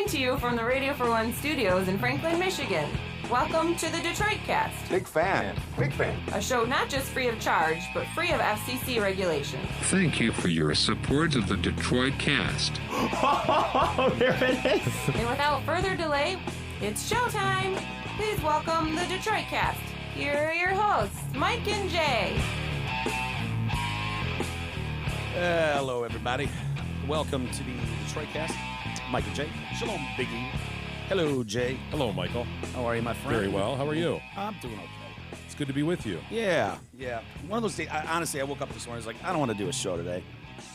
Coming to you from the Radio for One studios in Franklin, Michigan. Welcome to the Detroit Cast. Big fan. Big fan. A show not just free of charge, but free of FCC regulations. Thank you for your support of the Detroit Cast. Oh, there it is. And without further delay, it's showtime. Please welcome the Detroit Cast. Here are your hosts, Mike and Jay. Hello, everybody. Welcome to the Detroit Cast. Mike and Jay. Shalom, Biggie. Hello, Jay. Hello, Michael. How are you, my friend? Very well. How are you? I'm doing okay. It's good to be with you. Yeah. One of those days, honestly, I woke up this morning, I was like, I don't want to do a show today.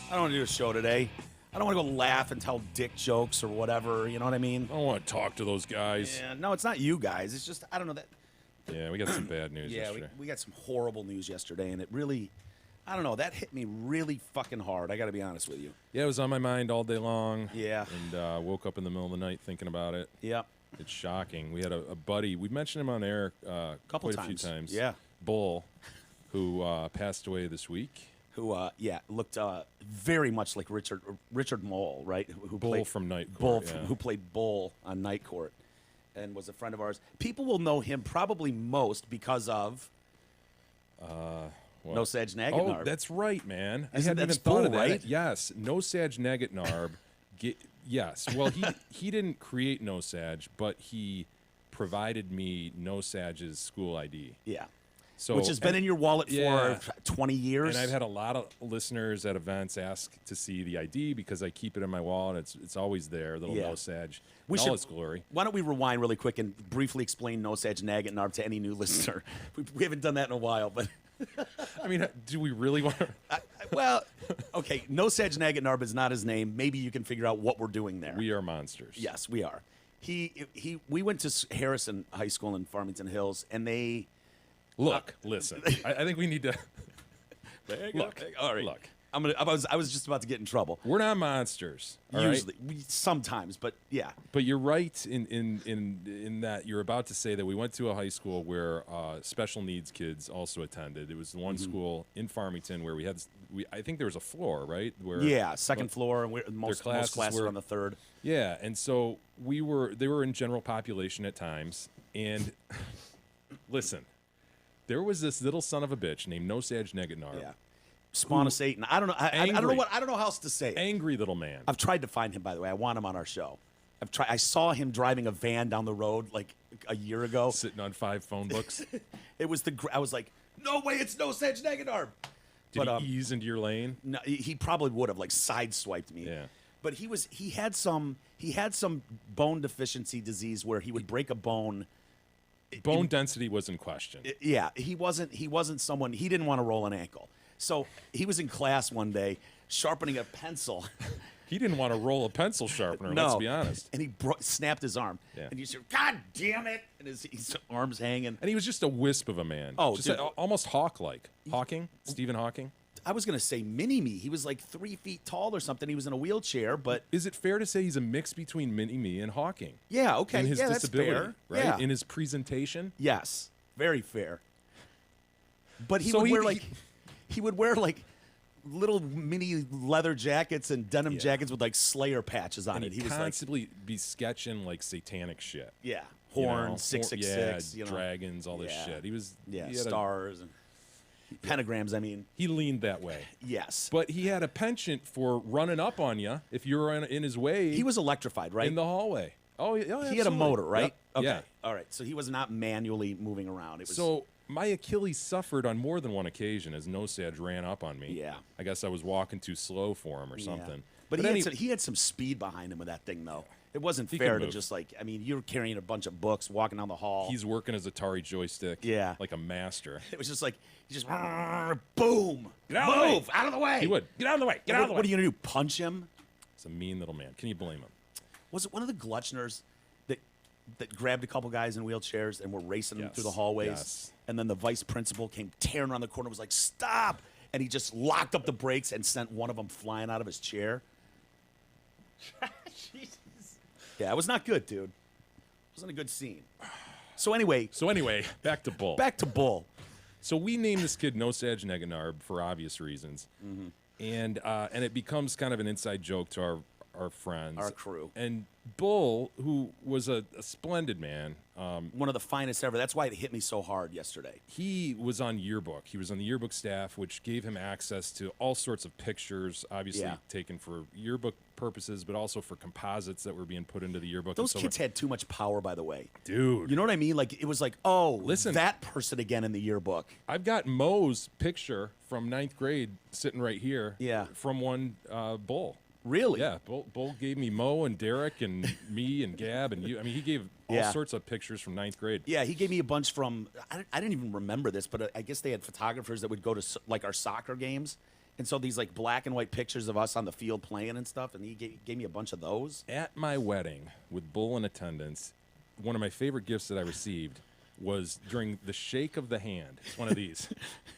I don't want to go laugh and tell dick jokes or whatever, you know what I mean? I don't want to talk to those guys. Yeah, no, it's not you guys. It's just, I don't know that. Yeah, we got some bad news yesterday. We got some horrible news yesterday, and it really, I don't know, that hit me really fucking hard. I got to be honest with you. Yeah, it was on my mind all day long. Yeah. And woke up in the middle of the night thinking about it. Yeah. It's shocking. We had a buddy. We mentioned him on air quite a few times. Yeah. Bull, who passed away this week. Who, looked very much like Richard Mole, right? Who Bull played, from Night Bull, Court. Yeah. who played Bull on Night Court, and was a friend of ours. People will know him probably most because of No Saj Nagatnarb. Oh, that's right, man. I Isn't hadn't that even thought of Bull, that. right? Yes, No Saj Nagatnarb. Yes. Well, he didn't create No Saj, but he provided me No Saj's school ID. Yeah. So, Which has been in your wallet for 20 years. And I've had a lot of listeners at events ask to see the ID because I keep it in my wallet. It's always there, little No Saj. All its glory. Why don't we rewind really quick and briefly explain No Saj Nagatnarb to any new listener? We haven't done that in a while, but... I mean, do we really want to... Well, okay, No Saj Nagatnarb is not his name. Maybe you can figure out what we're doing there. We are monsters. Yes, we are. We went to Harrison High School in Farmington Hills, and they... Look, listen. I think we need to... Look, all right. Look. I was just about to get in trouble. We're not monsters. all Usually, right? sometimes, but yeah. But you're right in that you're about to say that we went to a high school where special needs kids also attended. It was the one school in Farmington where I think there was a floor, right? Where second floor, and most classes were on the third. Yeah, and so they were in general population at times, and listen, there was this little son of a bitch named No Saj Nagatnarb. Yeah. Spawn of Satan. I don't know. I don't know I don't know how else to say it. Angry little man. I've tried to find him, by the way. I want him on our show. I saw him driving a van down the road like a year ago, sitting on 5 phone books. It was I was like, no way, it's No Saj Nagatnarb. Did he ease into your lane? No, he probably would have like sideswiped me. Yeah. But he had some bone deficiency disease where he would break a bone. Bone density was in question. Yeah, he wasn't someone. He didn't want to roll an ankle. So he was in class one day sharpening a pencil. He didn't want to roll a pencil sharpener, No. let's be honest. And he snapped his arm. Yeah. And you said, God damn it. And his arm's hanging. And he was just a wisp of a man. Oh, just dude. Almost Hawk-like. Stephen Hawking. I was going to say mini-me. He was like 3 feet tall or something. He was in a wheelchair, but... Is it fair to say he's a mix between mini-me and Hawking? Yeah, okay. In his disability, that's fair. right? Yeah. In his presentation? Yes, very fair. But he would wear like little mini leather jackets and denim jackets with like Slayer patches on And it. He was constantly be sketching like satanic shit. Yeah, You know? horns, 666, yeah, dragons, all this shit. He was stars and pentagrams. I mean, he leaned that way. Yes, but he had a penchant for running up on you if you were in his way. He was electrified, right? In the hallway. Oh, yeah. He had a motor, right? Yep. Okay. Yeah. All right. So he was not manually moving around. It was So my Achilles suffered on more than one occasion as No Saj ran up on me. Yeah. I guess I was walking too slow for him or something. Yeah. But he had some speed behind him with that thing, though. It wasn't fair to just like, I mean, you're carrying a bunch of books, walking down the hall. He's working his Atari joystick. Yeah. Like a master. It was just like, he just, boom. Get out of the way. Move out of the way. He would. Get out of the way. Get out of the way. What are you going to do? Punch him? He's a mean little man. Can you blame him? Was it one of the Glutchners that grabbed a couple guys in wheelchairs and were racing them through the hallways? Yes. And then the vice principal came tearing around the corner and was like, stop. And he just locked up the brakes and sent one of them flying out of his chair. Jesus. Yeah, it was not good, dude. It wasn't a good scene. So anyway, back to Bull. Back to Bull. So we named this kid No Saj Nagatnarb for obvious reasons. Mm-hmm. And it becomes kind of an inside joke to our friends, our crew. And Bull, who was a splendid man. One of the finest ever. That's why it hit me so hard yesterday. He was on yearbook. He was on the yearbook staff, which gave him access to all sorts of pictures, obviously taken for yearbook purposes, but also for composites that were being put into the yearbook. Those kids had too much power, by the way. Dude. You know what I mean? Like, it was like, oh, listen, that person again in the yearbook. I've got Mo's picture from 9th grade sitting right here from one Bull. Really? Yeah, Bull gave me Mo and Derek and me and Gab and you. I mean, he gave all sorts of pictures from 9th grade. Yeah, he gave me a bunch from, I didn't even remember this, but I guess they had photographers that would go to, like, our soccer games. And so these, like, black and white pictures of us on the field playing and stuff, and he gave me a bunch of those. At my wedding, with Bull in attendance, one of my favorite gifts that I received was during the shake of the hand. It's one of these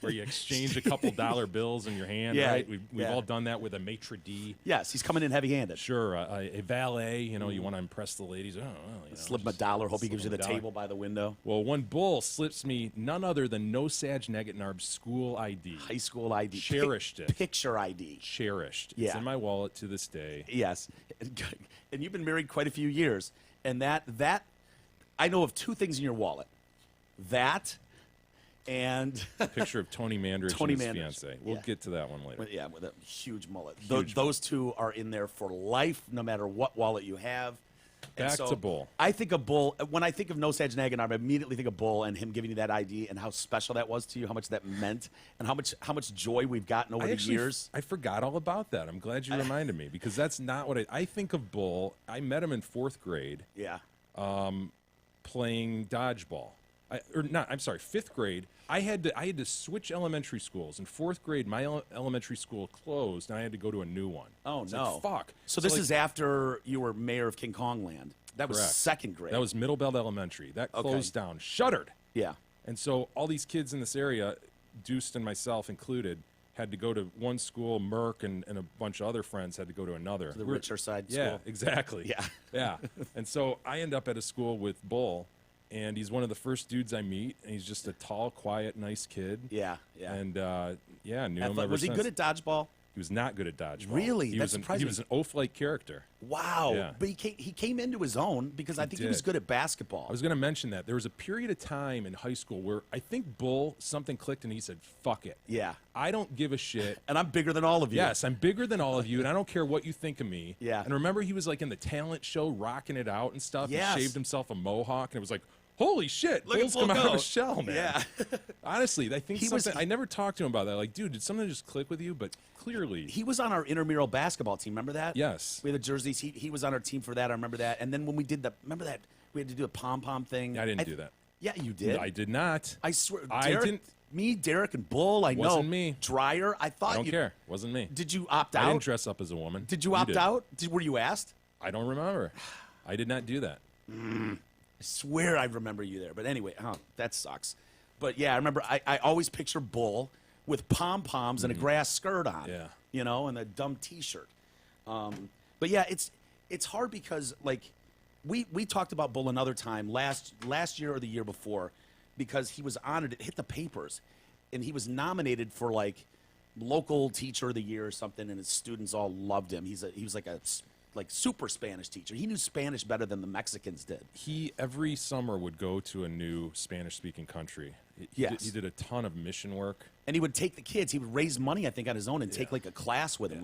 where you exchange a couple dollar bills in your hand, right? We've all done that with a maitre d'. Yes, he's coming in heavy-handed. Sure, a valet, you know, you want to impress the ladies. Oh, well, you know, slip him a dollar, hope he gives you the table by the window. Well, one Bull slips me none other than No Sag Negatnarb's school ID. High school ID. Cherished it. Picture ID. Cherished. Yeah. It's in my wallet to this day. Yes. And you've been married quite a few years. And that I know of two things in your wallet. That and a picture of Tony Mandrich and his fiance. We'll get to that one later. With a huge mullet. Those two are in there for life, no matter what wallet you have. Back to Bull. I think of Bull. When I think of No Sag Negatnarb, I immediately think of Bull and him giving you that ID and how special that was to you, how much that meant, and how much joy we've gotten over the years. I forgot all about that. I'm glad you reminded me, because that's not what I think of Bull. I met him in 4th grade. Yeah. Playing dodgeball. 5th grade. I had to switch elementary schools. In 4th grade, my elementary school closed, and I had to go to a new one. Oh, no. Like, fuck. So this is after you were mayor of King Kong Land. That was correct. 2nd grade. That was Middle Belt Elementary. That closed down. Shuttered. Yeah. And so all these kids in this area, Deuced and myself included, had to go to one school. Merck and a bunch of other friends had to go to another. The richer side school. Yeah, exactly. Yeah. Yeah. And so I end up at a school with Bull, and he's one of the first dudes I meet, and he's just a tall, quiet, nice kid. Yeah, yeah. And, knew him ever Was he since. good at dodgeball? He was not good at dodgeball. Really? He That's was surprising. He was an oaf-like character. Wow. Yeah. But he came into his own because I think he was good at basketball. I was going to mention that. There was a period of time in high school where I think Bull, something clicked, and he said, fuck it. Yeah. I don't give a shit. And I'm bigger than all of you. Yes, I'm bigger than all of you, and I don't care what you think of me. Yeah. And remember, he was like in the talent show, rocking it out and stuff. Yes. He shaved himself a mohawk, and it was like, holy shit, Look at Bull's Bull come out of go. his shell, man. Yeah. Honestly, I think I never talked to him about that. Like, dude, did something just click with you? But clearly. He was on our intramural basketball team. Remember that? Yes. We had the jerseys. He was on our team for that. I remember that. And then when we did remember that? We had to do a pom-pom thing. I didn't do that. Yeah, you did. I did not. I swear. I didn't. Me, Derek, and Bull, I know. Wasn't me. Dryer, I thought I don't care. Wasn't me. Did you opt out? I didn't dress up as a woman. Did you opt out? Were you asked? I don't remember. I did not do that. I swear I remember you there. But anyway, that sucks. But yeah, I remember I always picture Bull with pom-poms and a grass skirt on. Yeah. You know, and a dumb T-shirt. But yeah, it's hard because, like, we talked about Bull another time last year or the year before because he was honored. It hit the papers. And he was nominated for, like, local teacher of the year or something, and his students all loved him. He was like a super Spanish teacher. He knew Spanish better than the Mexicans did. He every summer would go to a new Spanish-speaking country. He did a ton of mission work. And he would take the kids. He would raise money, I think, on his own and take like a class with him,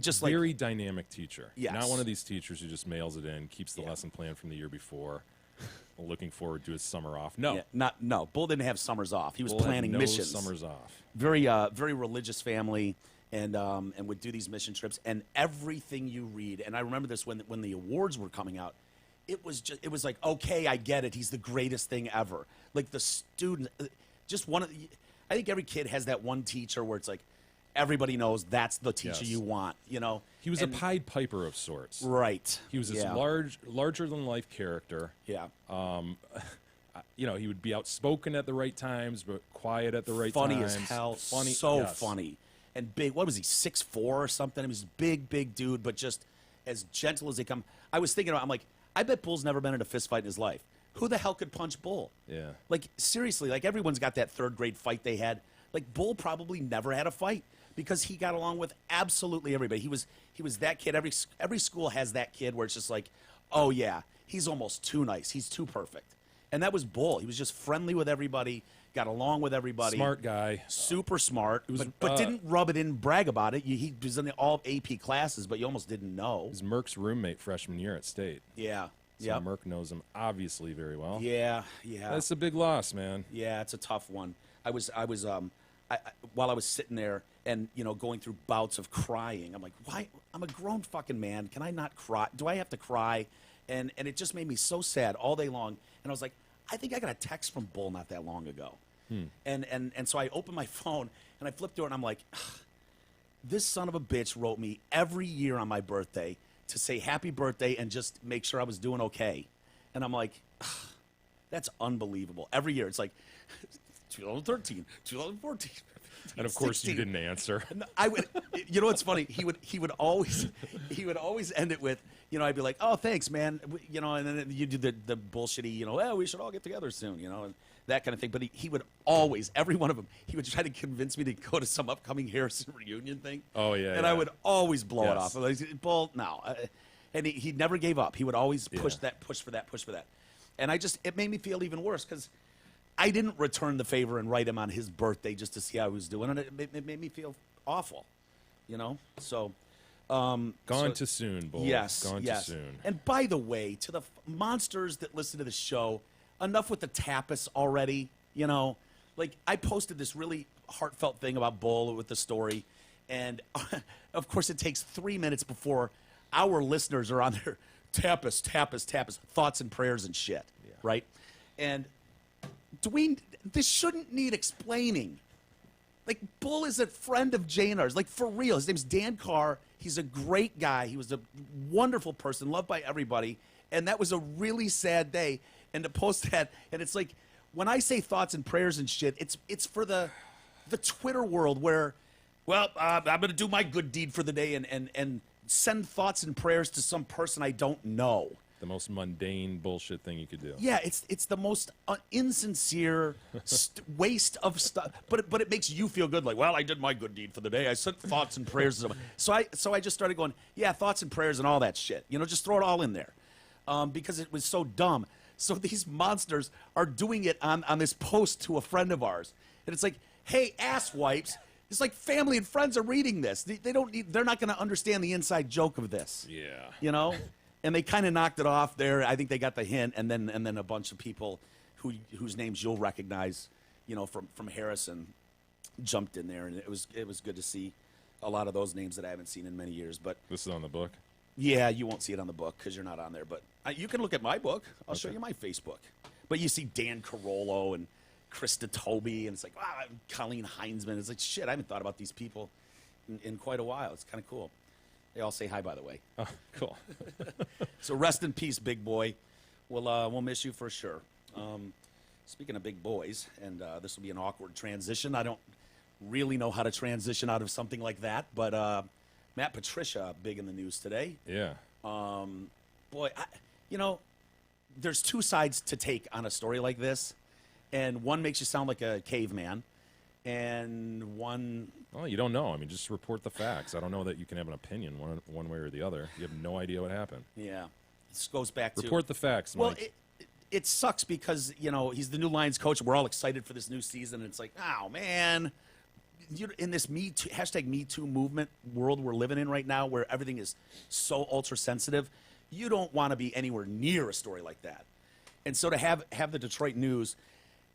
just like very dynamic teacher. Yes. Not one of these teachers who just mails it in, keeps the lesson plan from the year before, looking forward to his summer off. No, no. Bull didn't have summers off. He was Bull planning had no missions. Summers off. Very religious family, and would do these mission trips. And everything you read, and I remember this when the awards were coming out, it was like, okay, I get it. He's the greatest thing ever. Like the student, just one of. I think every kid has that one teacher where it's like, everybody knows that's the teacher you want. You know, he was a Pied Piper of sorts. Right. He was this larger than life character. Yeah. He would be outspoken at the right times, but quiet at the right times. Funny as hell. Funny. And big. What was he, 6'4" or something? He was a big dude, but just as gentle as they come. I was thinking, I'm like, I bet Bull's never been in a fist fight in his life. Who the hell could punch Bull? Yeah. Like, seriously, like everyone's got that third grade fight they had. Like, Bull probably never had a fight because he got along with absolutely everybody. He was that kid. Every school has that kid where it's just like, oh yeah, he's almost too nice. He's too perfect. And that was Bull. He was just friendly with everybody, got along with everybody. Smart guy. Super smart, but didn't rub it in, brag about it. He was in all AP classes, but you almost didn't know. He was Merck's roommate freshman year at State. Yeah. So Yeah. Merck knows him obviously very well. Yeah. That's a big loss, man. Yeah, it's a tough one. While I was sitting there and, going through bouts of crying, I'm like, why? I'm a grown fucking man. Can I not cry? Do I have to cry? And it just made me so sad all day long. And I was like, I think I got a text from Bull not that long ago. And so I opened my phone and I flipped through it and I'm like, this son of a bitch wrote me every year on my birthday to say happy birthday and just make sure I was doing okay. And I'm like, that's unbelievable. Every year it's like 2013, 2014. And of course 16. you didn't answer. I would, what's funny? He would always end it with, I'd be like, oh, thanks, man, and then you do the bullshitty, oh, we should all get together soon, and that kind of thing. But he would always, every one of them, he would try to convince me to go to some upcoming Harrison reunion thing. Oh yeah. And I would always blow it Yes. off. Like, Bull, no, and he never gave up. He would always push for that, and it made me feel even worse because I didn't return the favor and write him on his birthday just to see how he was doing, and it made me feel awful, So, Gone too soon, Bull. yes, Gone yes. too soon. And by the way, to the monsters that listen to the show, enough with the tapas already. Like I posted this really heartfelt thing about Bull with the story, and of course it takes 3 minutes before our listeners are on their tapas, thoughts and prayers and shit, right? And this shouldn't need explaining. Like, Bull is a friend of Janar's. Like, for real. His name's Dan Carr. He's a great guy. He was a wonderful person, loved by everybody. And that was a really sad day. And to post that, and it's like, when I say thoughts and prayers and shit, it's for the Twitter world where, well, I'm going to do my good deed for the day and send thoughts and prayers to some person I don't know. The most mundane bullshit thing you could do. Yeah, it's the most insincere waste of stuff. But it makes you feel good. Like, well, I did my good deed for the day. I sent thoughts and prayers to someone. So I just started going, yeah, thoughts and prayers and all that shit. Just throw it all in there, because it was so dumb. So these monsters are doing it on this post to a friend of ours, and it's like, hey, ass wipes. It's like family and friends are reading this. They're not going to understand the inside joke of this. Yeah. And they kind of knocked it off there. I think they got the hint, and then a bunch of people whose names you'll recognize, from Harrison, jumped in there, and it was good to see a lot of those names that I haven't seen in many years. But This is on the book. yeah, you won't see it on the book because you're not on there. But you can look at my book. I'll show you my Facebook. But you see Dan Carollo and Krista Toby, and it's like, wow, Colleen Heinzman. It's like, shit, I haven't thought about these people in quite a while. It's kind of cool. They all say hi, by the way. Oh, cool. So rest in peace, big boy. We'll miss you for sure. Speaking of big boys, and this will be an awkward transition. I don't really know how to transition out of something like that, but Matt Patricia, big in the news today. Yeah. Boy, there's two sides to take on a story like this, and one makes you sound like a caveman, and one... Well, you don't know. I mean, just report the facts. I don't know that you can have an opinion one way or the other. You have no idea what happened. Yeah. This goes back to... Report the facts, Well, Mike. it sucks because, he's the new Lions coach, and we're all excited for this new season, and it's like, oh, man. In this Me Too movement world we're living in right now where everything is so ultra-sensitive, you don't want to be anywhere near a story like that. And so to have the Detroit News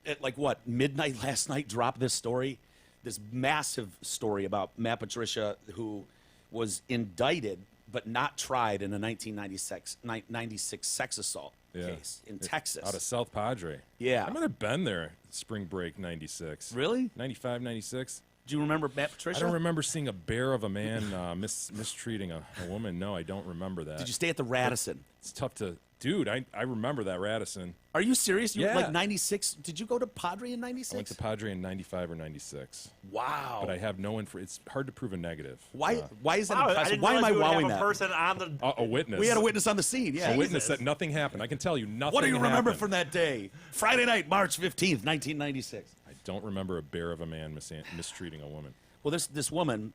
at, midnight last night drop this story, this massive story about Matt Patricia, who was indicted but not tried in a 1996 sex assault case in Texas. Out of South Padre. Yeah. I might have been there spring break 96. Really? 95, 96. Do you remember Matt Patricia? I don't remember seeing a bear of a man mistreating a woman. No, I don't remember that. Did you stay at the Radisson? It's tough to... Dude, I remember that Radisson. Are you serious? Yeah. Like 96? Did you go to Padre in 96? I went to Padre in 95 or 96. Wow. But I have no info. It's hard to prove a negative. Why is that Wow, I impressive? didn't Why am I realize we would wowing have that? a person on the... A witness. We had a witness on the scene, yeah. A witness Jesus. that nothing happened. I can tell you nothing What do you remember happened. from that day? Friday night, March 15th, 1996. I don't remember a bear of a man mistreating a woman. Well, this woman,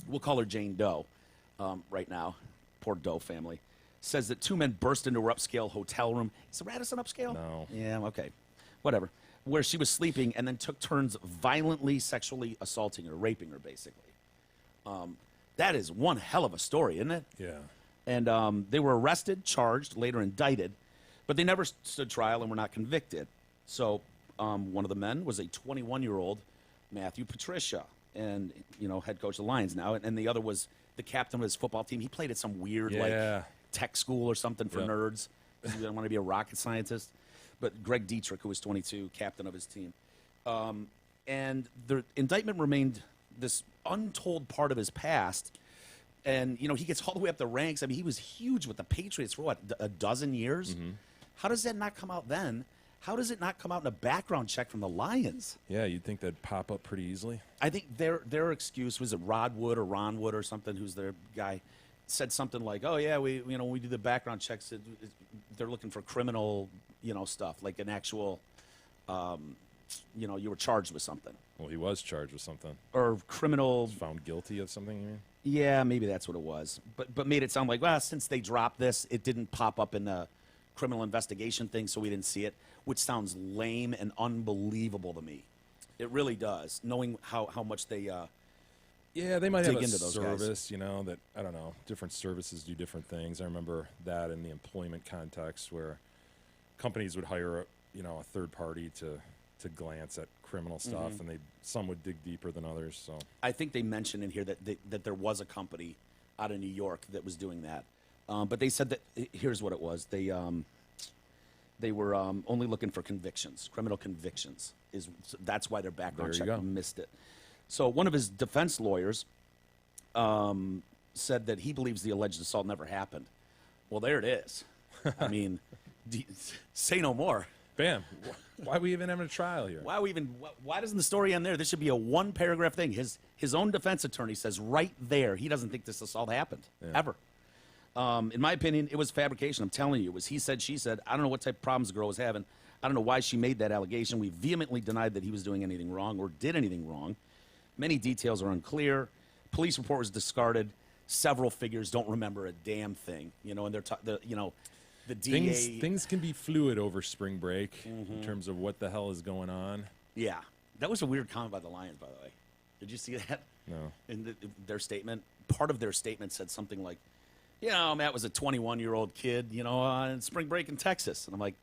we'll call her Jane Doe right now, poor Doe family, says that 2 men burst into her upscale hotel room. Is the Radisson upscale? No. Yeah, okay. Whatever. Where she was sleeping and then took turns violently sexually assaulting her, raping her, basically. That is one hell of a story, isn't it? Yeah. And they were arrested, charged, later indicted, but they never stood trial and were not convicted. So one of the men was a 21-year-old Matthew Patricia, and head coach of the Lions now, and the other was the captain of his football team. He played at some weird like tech school or something for nerds. He didn't want to be a rocket scientist. But Greg Dietrich, who was 22, captain of his team, and the indictment remained this untold part of his past. And, he gets all the way up the ranks. I mean, he was huge with the Patriots for, what, a dozen years? Mm-hmm. How does that not come out then? How does it not come out in a background check from the Lions? Yeah, you'd think that'd pop up pretty easily. I think their excuse, was it Rod Wood or Ron Wood or something, who's their guy, said something like, oh, yeah, when we do the background checks, they're looking for criminal, stuff, like an actual, you were charged with something. Well, he was charged with something. Or criminal. Found guilty of something, you mean? Yeah, maybe that's what it was. But made it sound like, well, since they dropped this, it didn't pop up in the criminal investigation thing, so we didn't see it, which sounds lame and unbelievable to me. It really does, knowing how much they yeah, they might dig have a into those service, guys. That, I don't know, different services do different things. I remember that in the employment context where companies would hire a third party to glance at criminal stuff, and some would dig deeper than others. So I think they mentioned in here that there was a company out of New York that was doing that, but they said that here's what it was: they were only looking for convictions, criminal convictions. That's why their background check missed it. So one of his defense lawyers said that he believes the alleged assault never happened. Well, there it is. I mean, say no more. Bam. Why are we even having a trial here? Why doesn't the story end there? This should be a one-paragraph thing. His own defense attorney says right there he doesn't think this assault happened, ever. In my opinion, it was fabrication. I'm telling you. It was he said, she said. I don't know what type of problems the girl was having. I don't know why she made that allegation. We vehemently denied that he was doing anything wrong or did anything wrong. Many details are unclear. Police report was discarded. Several figures don't remember a damn thing. And they're the DA. Things can be fluid over spring break in terms of what the hell is going on. Yeah. That was a weird comment by the Lions, by the way. Did you see that? No. In their statement, part of their statement said something like, Matt was a 21-year-old kid, on spring break in Texas. And I'm like,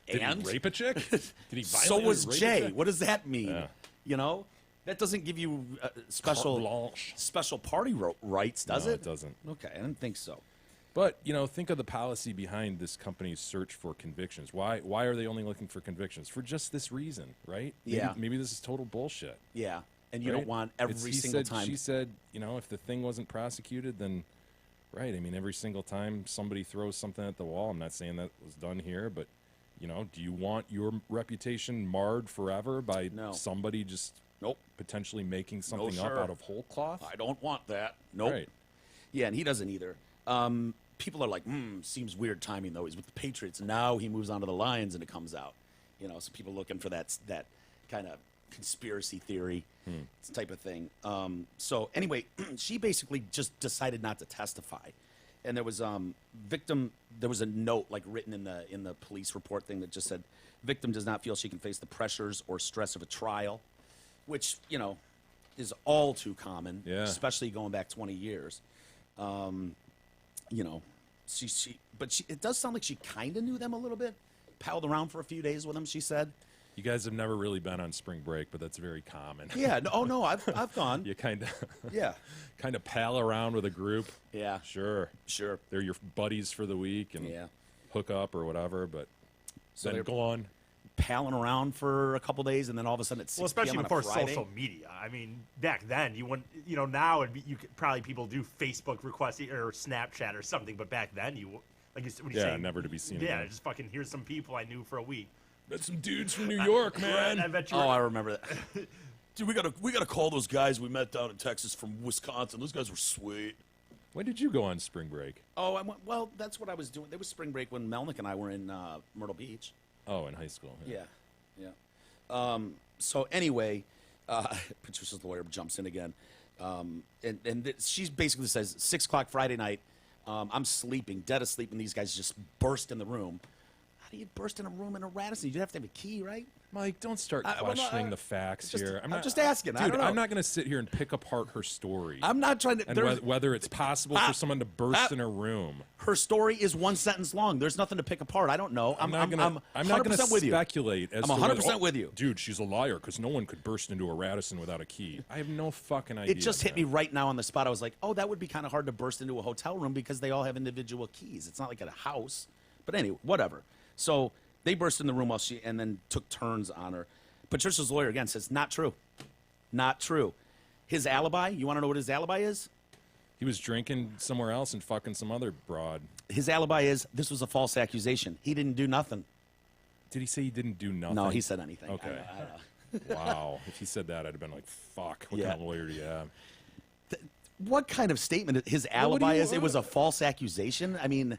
Did he rape a chick? Did he so violently was rape a Jay. chick? What does that mean? Yeah. That doesn't give you special party rights, does No, it? it doesn't. Okay, I didn't think so. But, think of the policy behind this company's search for convictions. Why are they only looking for convictions? For just this reason, right? Maybe this is total bullshit. Yeah, and you right? don't want every single time. She said, if the thing wasn't prosecuted, then, right, every single time somebody throws something at the wall, I'm not saying that was done here, but, do you want your reputation marred forever by somebody just potentially making something up out of whole cloth? I don't want that. Nope. Right. Yeah, and he doesn't either. People are like, seems weird timing, though. He's with the Patriots. Now he moves on to the Lions, and it comes out. So people looking for that kind of conspiracy theory type of thing. So anyway, she basically just decided not to testify. And there was there was a note like written in the police report thing that just said, victim does not feel she can face the pressures or stress of a trial, which, is all too common, especially going back 20 years. It does sound like she kind of knew them a little bit, palled around for a few days with them, she said. You guys have never really been on spring break, but that's very common. Yeah. No, I've gone. You kind of kind of pal around with a group. Yeah. Sure. They're your buddies for the week and hook up or whatever, but so then go on. Palling around for a couple days, and then all of a sudden it's 6 especially p.m. before on a Friday. social media. I mean, back then you wouldn't. Now you could probably people do Facebook requests or Snapchat or something, but back then what you saying? Never to be seen. Yeah, again. just fucking here's some people I knew for a week. That's some dudes from New York, man. I bet you. I remember that. Dude, we gotta call those guys we met down in Texas from Wisconsin. Those guys were sweet. When did you go on spring break? Oh, well, that's what I was doing. There was spring break when Melnick and I were in Myrtle Beach. Oh, in high school. Yeah. So anyway, Patricia's lawyer jumps in again. She basically says, 6 o'clock Friday night, I'm sleeping, dead asleep, and these guys just burst in the room. How do you burst in a room in a Radisson? You'd have to have a key, right? Mike, don't start questioning the facts here. I'm just asking. Dude, I don't know. I'm not going to sit here and pick apart her story. I'm not trying to. And whether it's possible for someone to burst in her room. Her story is 1 sentence long. There's nothing to pick apart. I don't know. I'm not going to speculate. As I'm to 100% with you. Dude, she's a liar because no one could burst into a Radisson without a key. I have no fucking idea. It just hit me right now on the spot. I was like, oh, that would be kind of hard to burst into a hotel room because they all have individual keys. It's not like at a house. But anyway, whatever. So they burst in the room and then took turns on her. Patricia's lawyer, again, says, not true. Not true. His alibi, you want to know what his alibi is? He was drinking somewhere else and fucking some other broad. His alibi is this was a false accusation. He didn't do nothing. Did he say he didn't do nothing? No, he said anything. Okay. I don't know. Wow. If he said that, I'd have been like, fuck, what kind of lawyer do you have? What kind of statement? His alibi is it was a false accusation? I mean,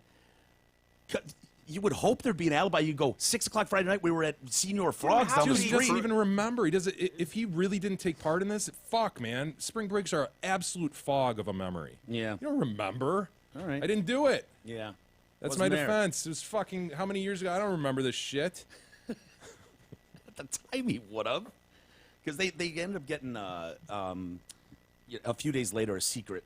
you would hope there'd be an alibi. You go 6 o'clock Friday night. We were at Senior Frogs down the He street. doesn't even remember. He doesn't. If he really didn't take part in this, fuck, man. Spring breaks are an absolute fog of a memory. Yeah. You don't remember. All right. I didn't do it. Yeah. That's Wasn't my there. defense. It was fucking how many years ago? I don't remember this shit. At the time, he would have, because they ended up getting a few days later a secret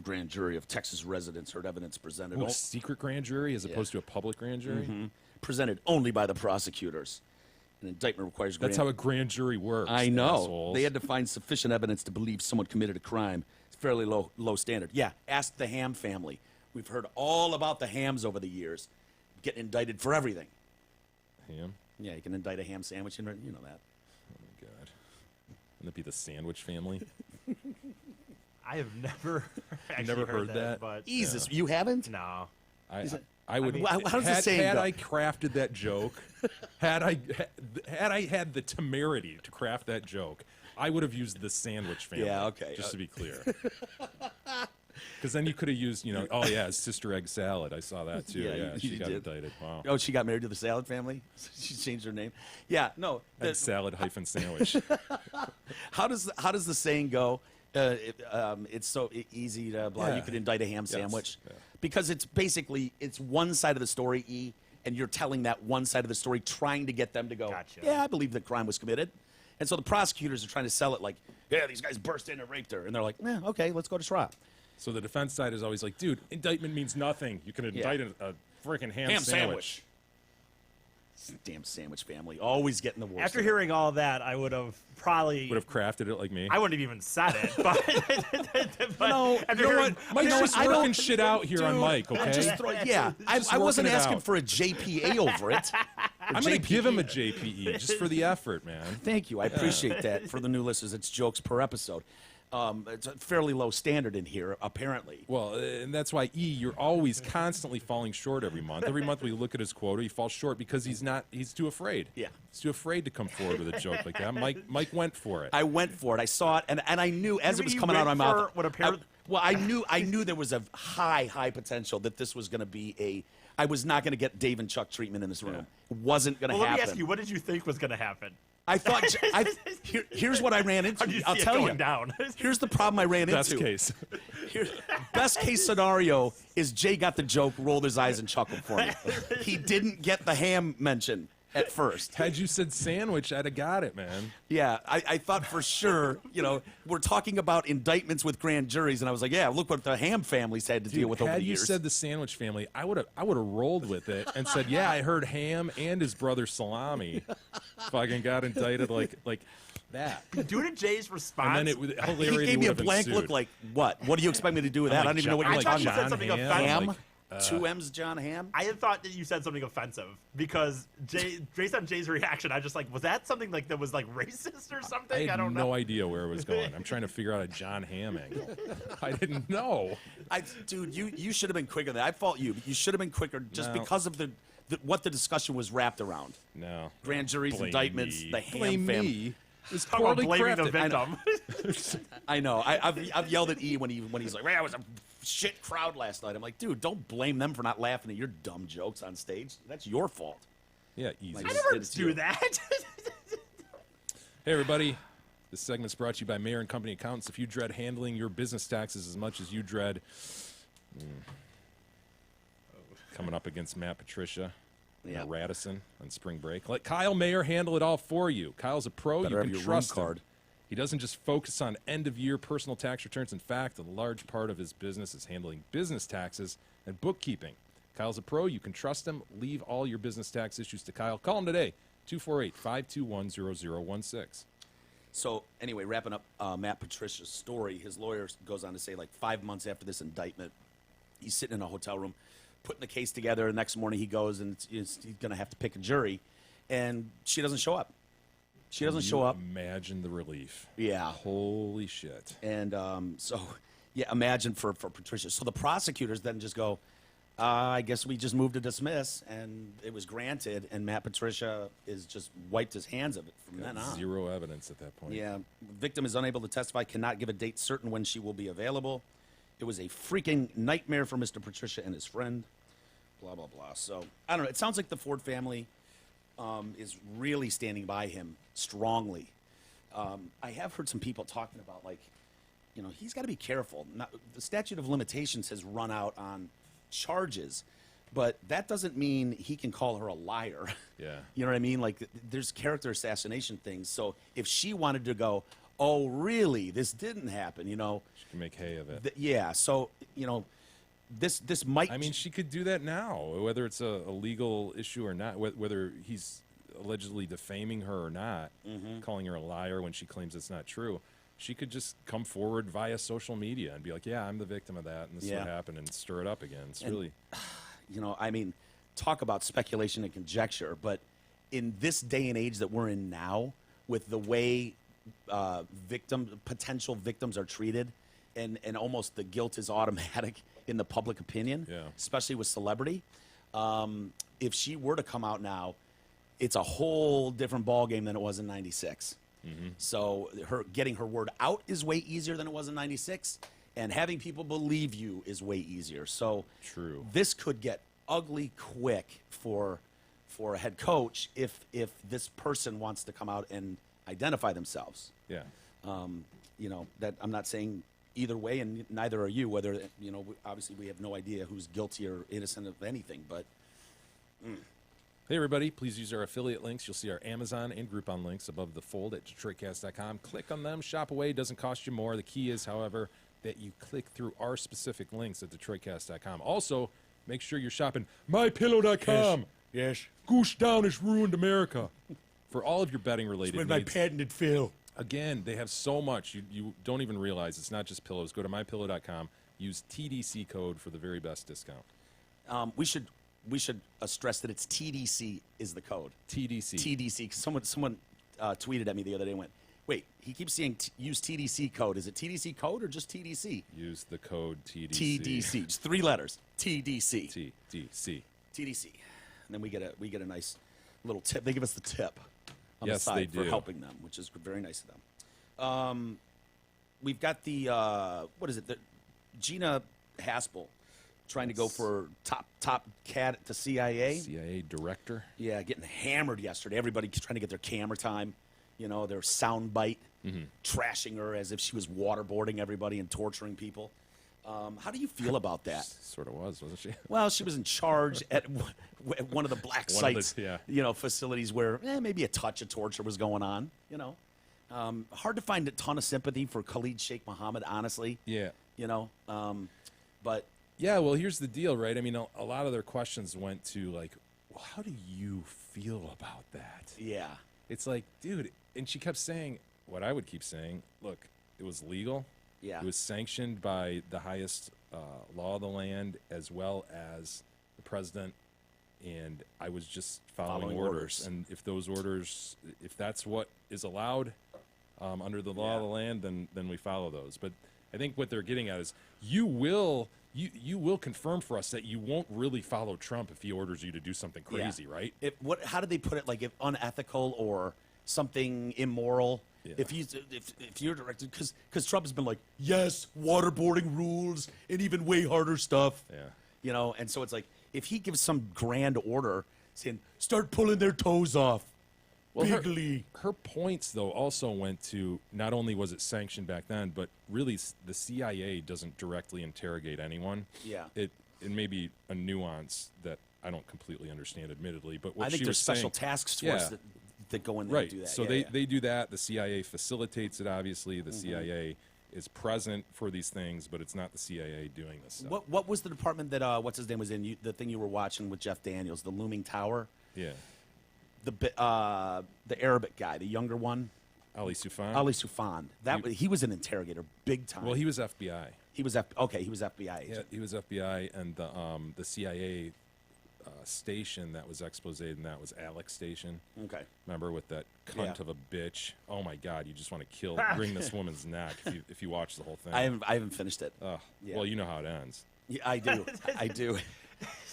grand jury of Texas residents heard evidence presented. Ooh, a secret grand jury as opposed to a public grand jury? Presented only by the prosecutors. An indictment requires That's how a grand jury works. I know. Assholes. They had to find sufficient evidence to believe someone committed a crime. It's fairly low standard. Yeah, ask the Ham family. We've heard all about the Hams over the years. Getting indicted for everything. Ham? Yeah, you can indict a ham sandwich, and you know that. Oh, my God. Wouldn't it be the Sandwich family? I have never actually Never heard that. that? But Jesus, you haven't? no. I would. How does the saying had go? I crafted that joke, had I had the temerity to craft that joke, I would have used the Sandwich family. Yeah, okay. Just to be clear. Because then you could have used, oh yeah, Sister Egg Salad. I saw that too. Yeah, Yeah, you she got did. indicted. Wow. Oh, she got married to the Salad family? She changed her name? Yeah, no. Egg salad sandwich. How does the saying go? It's so easy to blah. Yeah. You could indict a ham sandwich. Yeah. Because it's basically, it's one side of the story, E, and you're telling that one side of the story, trying to get them to go, Gotcha. yeah, I believe the crime was committed. And so the prosecutors are trying to sell it like, yeah, these guys burst in and raped her. And they're like, okay, let's go to trial. So the defense side is always like, dude, indictment means nothing. You can indict a freaking ham sandwich. Damn sandwich family. Always getting the worst. After hearing all that, I would have probably Would have crafted it like me. I wouldn't have even said it. But No, after You know hearing- what? Mike's just I don't- working shit out here on Dude, Mike, okay? I wasn't working it asking out. for a JPA over it. I'm going to give him a JPE just for the effort, man. Thank you. I appreciate that. For the new listeners, it's jokes per episode. It's a fairly low standard in here, apparently. Well, and that's why you're always constantly falling short every month. Every month we look at his quota, he falls short because he's too afraid. Yeah. He's too afraid to come forward with a joke like that. Mike went for it. I went for it. I saw it, and I knew as it was You coming out of my went mouth. for what appeared- I knew there was a high potential that this was going to be I was not going to get Dave and Chuck treatment in this room. It wasn't going to Well, let happen. me ask you, what did you think was going to happen? I thought. here's what I ran into. How do you I'll see it tell going you. down? Here's the problem I ran Best into. case. Best case scenario is Jay got the joke, rolled his eyes, and chuckled for me. He didn't get the ham mention at first. Had you said sandwich, I'd have got it, man. Yeah, I thought for sure, we're talking about indictments with grand juries, and I was like, yeah, look what the Ham families had to deal with over Had the you years. said the sandwich family, I would have rolled with it and said, yeah, I heard Ham and his brother Salami fucking got indicted like that. Due to Jay's response, And then it would he hilarity gave me a would have blank ensued. look like, what? What do you expect me to do with that? I don't even know what I you're thought talking you said about. something Ham, offensive. Ham? like, 2 M's, John Ham? I had thought that you said something offensive because based on Jay's reaction, I just was that something that was racist or something? I had don't know. no idea where it was going. I'm trying to figure out a John Hamm angle. I didn't know. Dude, you should have been quicker than that. I fault you. You should have been quicker just No. because of what the discussion was wrapped around. No. Grand juries, Blame indictments, me. the Ham Blame family. me. It's Talk about poorly blaming the crafted. victim. I know. I've yelled at E when he's like, "Man, it was a shit crowd last night." I'm like, dude, don't blame them for not laughing at your dumb jokes on stage. That's your fault. Yeah, easy. Like, I never It's do you. that. Hey, everybody. This segment's brought to you by Mayor and Company Accountants. If you dread handling your business taxes as much as you dread coming up against Matt Patricia Yeah. and Radisson on spring break, let Kyle Mayer handle it all for you. Kyle's a pro. Better You have can your trust room him. card. He doesn't just focus on end-of-year personal tax returns. In fact, a large part of his business is handling business taxes and bookkeeping. Kyle's a pro. You can trust him. Leave all your business tax issues to Kyle. Call him today, 248-521-0016. So anyway, wrapping up Matt Patricia's story, his lawyer goes on to say, like 5 months after this indictment, he's sitting in a hotel room, putting the case together. The next morning he goes and he's going to have to pick a jury, and she doesn't show up. She doesn't show up. Imagine the relief. Yeah. Holy shit. And imagine for Patricia. So the prosecutors then just go, I guess we just moved to dismiss, and it was granted, and Matt Patricia is just wiped his hands of it from then on. Zero evidence at that point. Yeah. Victim is unable to testify, cannot give a date certain when she will be available. It was a freaking nightmare for Mr. Patricia and his friend. Blah, blah, blah. So, I don't know. It sounds like the Ford family is really standing by him strongly. I have heard some people talking about, like, you know, he's got to be careful. The statute of limitations has run out on charges, but that doesn't mean he can call her a liar. Yeah. You know what I mean? Like, there's character assassination things. So if she wanted to go, oh, really, this didn't happen, you know. She can make hay of it. Yeah, so, you know, this might... I mean, she could do that now, whether it's a legal issue or not, whether he's allegedly defaming her or not, calling her a liar when she claims it's not true. She could just come forward via social media and be like, yeah, I'm the victim of that, and this is what happened, and stir it up again. It's really... You know, I mean, talk about speculation and conjecture, but in this day and age that we're in now, with the way potential victims are treated, and almost the guilt is automatic in the public opinion, especially with celebrity, if she were to come out now, it's a whole different ballgame than it was in 96. So getting her word out is way easier than it was in 96, and having people believe you is way easier. So True. This could get ugly quick for a head coach if this person wants to come out and identify themselves. Yeah. You know, that I'm not saying either way, and neither are you, whether, you know, obviously we have no idea who's guilty or innocent of anything, but... Hey, everybody, please use our affiliate links. You'll see our Amazon and Groupon links above the fold at DetroitCast.com. Click on them, shop away. Doesn't cost you more. The key is, however, that you click through our specific links at DetroitCast.com. Also, make sure you're shopping MyPillow.com. Yes. Goose down has ruined America. For all of your betting-related With needs. my patented fill. Again, they have so much. You don't even realize it's not just pillows. Go to MyPillow.com. Use TDC code for the very best discount. We should stress that it's TDC is the code. TDC. TDC. 'Cause someone tweeted at me the other day and went, wait, he keeps saying use TDC code. Is it TDC code or just TDC? Use the code TDC. TDC. Just 3 letters. TDC. TDC. TDC. And then we get a nice little tip. They give us the tip on Yes, the they side for do. helping them, which is very nice of them. We've got the what is it? The Gina Haspel trying to go for top cat at the CIA. CIA director. Yeah, getting hammered yesterday. Everybody trying to get their camera time, you know, their sound bite, trashing her as if she was waterboarding everybody and torturing people. How do you feel about that? Sort of was, wasn't she? Well, she was in charge at one of the black One of the- sites, yeah. you know, facilities where maybe a touch of torture was going on, you know. Hard to find a ton of sympathy for Khalid Sheikh Mohammed, honestly. Yeah. You know, but... Yeah, well, here's the deal, right? I mean, a lot of their questions went to, like, well, how do you feel about that? Yeah. It's like, dude, and she kept saying what I would keep saying, look, it was legal. Yeah. It was sanctioned by the highest law of the land as well as the president, and I was just following orders. And if those orders, if that's what is allowed under the law of the land, then we follow those. But I think what they're getting at is you will confirm for us that you won't really follow Trump if he orders you to do something crazy, right? How did they put it? Like, if unethical or something immoral? Yeah. If you're directed, because Trump has been like, yes, waterboarding rules and even way harder stuff. Yeah. You know, and so it's like, if he gives some grand order saying, start pulling their toes off. Well, Bigly. her points, though, also went to not only was it sanctioned back then, but really the CIA doesn't directly interrogate anyone. Yeah. It may be a nuance that I don't completely understand, admittedly, but what I think she there's was special saying, task force that go in there right. and do that. So they do that. The CIA facilitates it, obviously. The Mm-hmm. CIA is present for these things, but it's not the CIA doing this stuff. What was the department that what's his name was in? The thing you were watching with Jeff Daniels, the looming tower. Yeah. The Arabic guy, the younger one, Ali Soufan? Ali Soufan. He was an interrogator, big time. Well, he was FBI. He was he was FBI Yeah, agent. he was FBI, and the CIA station that was exposed, and that was Alex Station. Okay. Remember, with that cunt Yeah. of a bitch? Oh my God, you just want to wring this woman's neck if you watch the whole thing. I haven't finished it. Ugh. Yeah. Well, you know how it ends. Yeah, I do. I do.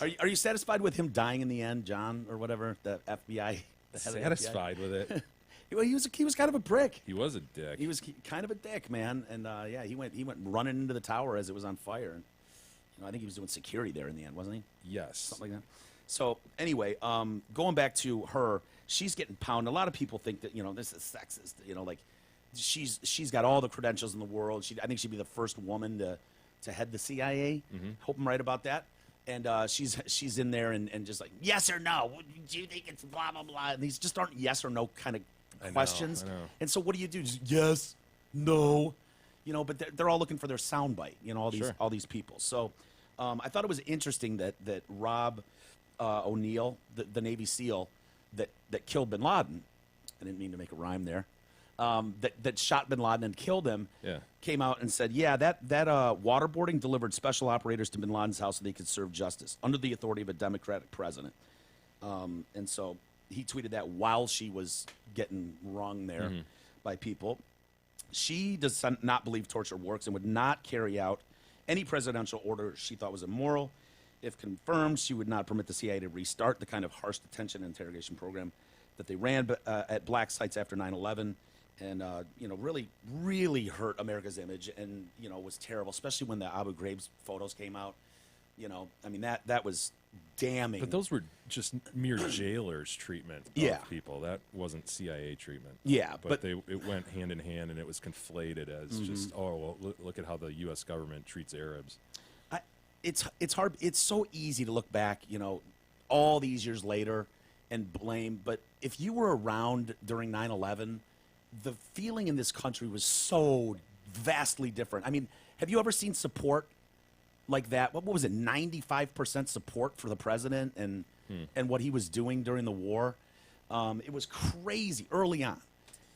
Are you satisfied with him dying in the end, John, or whatever? The FBI. The head of the FBI? Satisfied with it. Well, he was kind of a prick. He was a dick. He was kind of a dick, man. And he went running into the tower as it was on fire. And I think he was doing security there in the end, wasn't he? Yes. Something like that. So anyway, going back to her, she's getting pounded. A lot of people think that this is sexist. Like she's got all the credentials in the world. I think she'd be the first woman to head the CIA. Mm-hmm. Hope I'm right about that. And she's in there and just like, yes or no. Do you think it's blah blah blah? And these just aren't yes or no kind of questions. I know. And so what do you do? Just, yes, no, But they're all looking for their soundbite. All these people. So I thought it was interesting that Rob O'Neill, the Navy SEAL that killed Bin Laden. I didn't mean to make a rhyme there. That shot Bin Laden and killed him. Yeah. Came out and said, yeah, that waterboarding delivered special operators to Bin Laden's house so they could serve justice under the authority of a Democratic president. And so he tweeted that while she was getting wrung there by people. She does not believe torture works and would not carry out any presidential order she thought was immoral. If confirmed, she would not permit the CIA to restart the kind of harsh detention and interrogation program that they ran at black sites after 9/11. And, really, really hurt America's image and, was terrible, especially when the Abu Ghraib photos came out. That was damning. But those were just mere jailers' treatment of people. That wasn't CIA treatment. Yeah, but it went hand in hand, and it was conflated as just, look at how the U.S. government treats Arabs. It's hard. It's so easy to look back, all these years later and blame. But if you were around during 9/11, the feeling in this country was so vastly different. I mean, have you ever seen support like that? What was it, 95% support for the president and what he was doing during the war? It was crazy early on.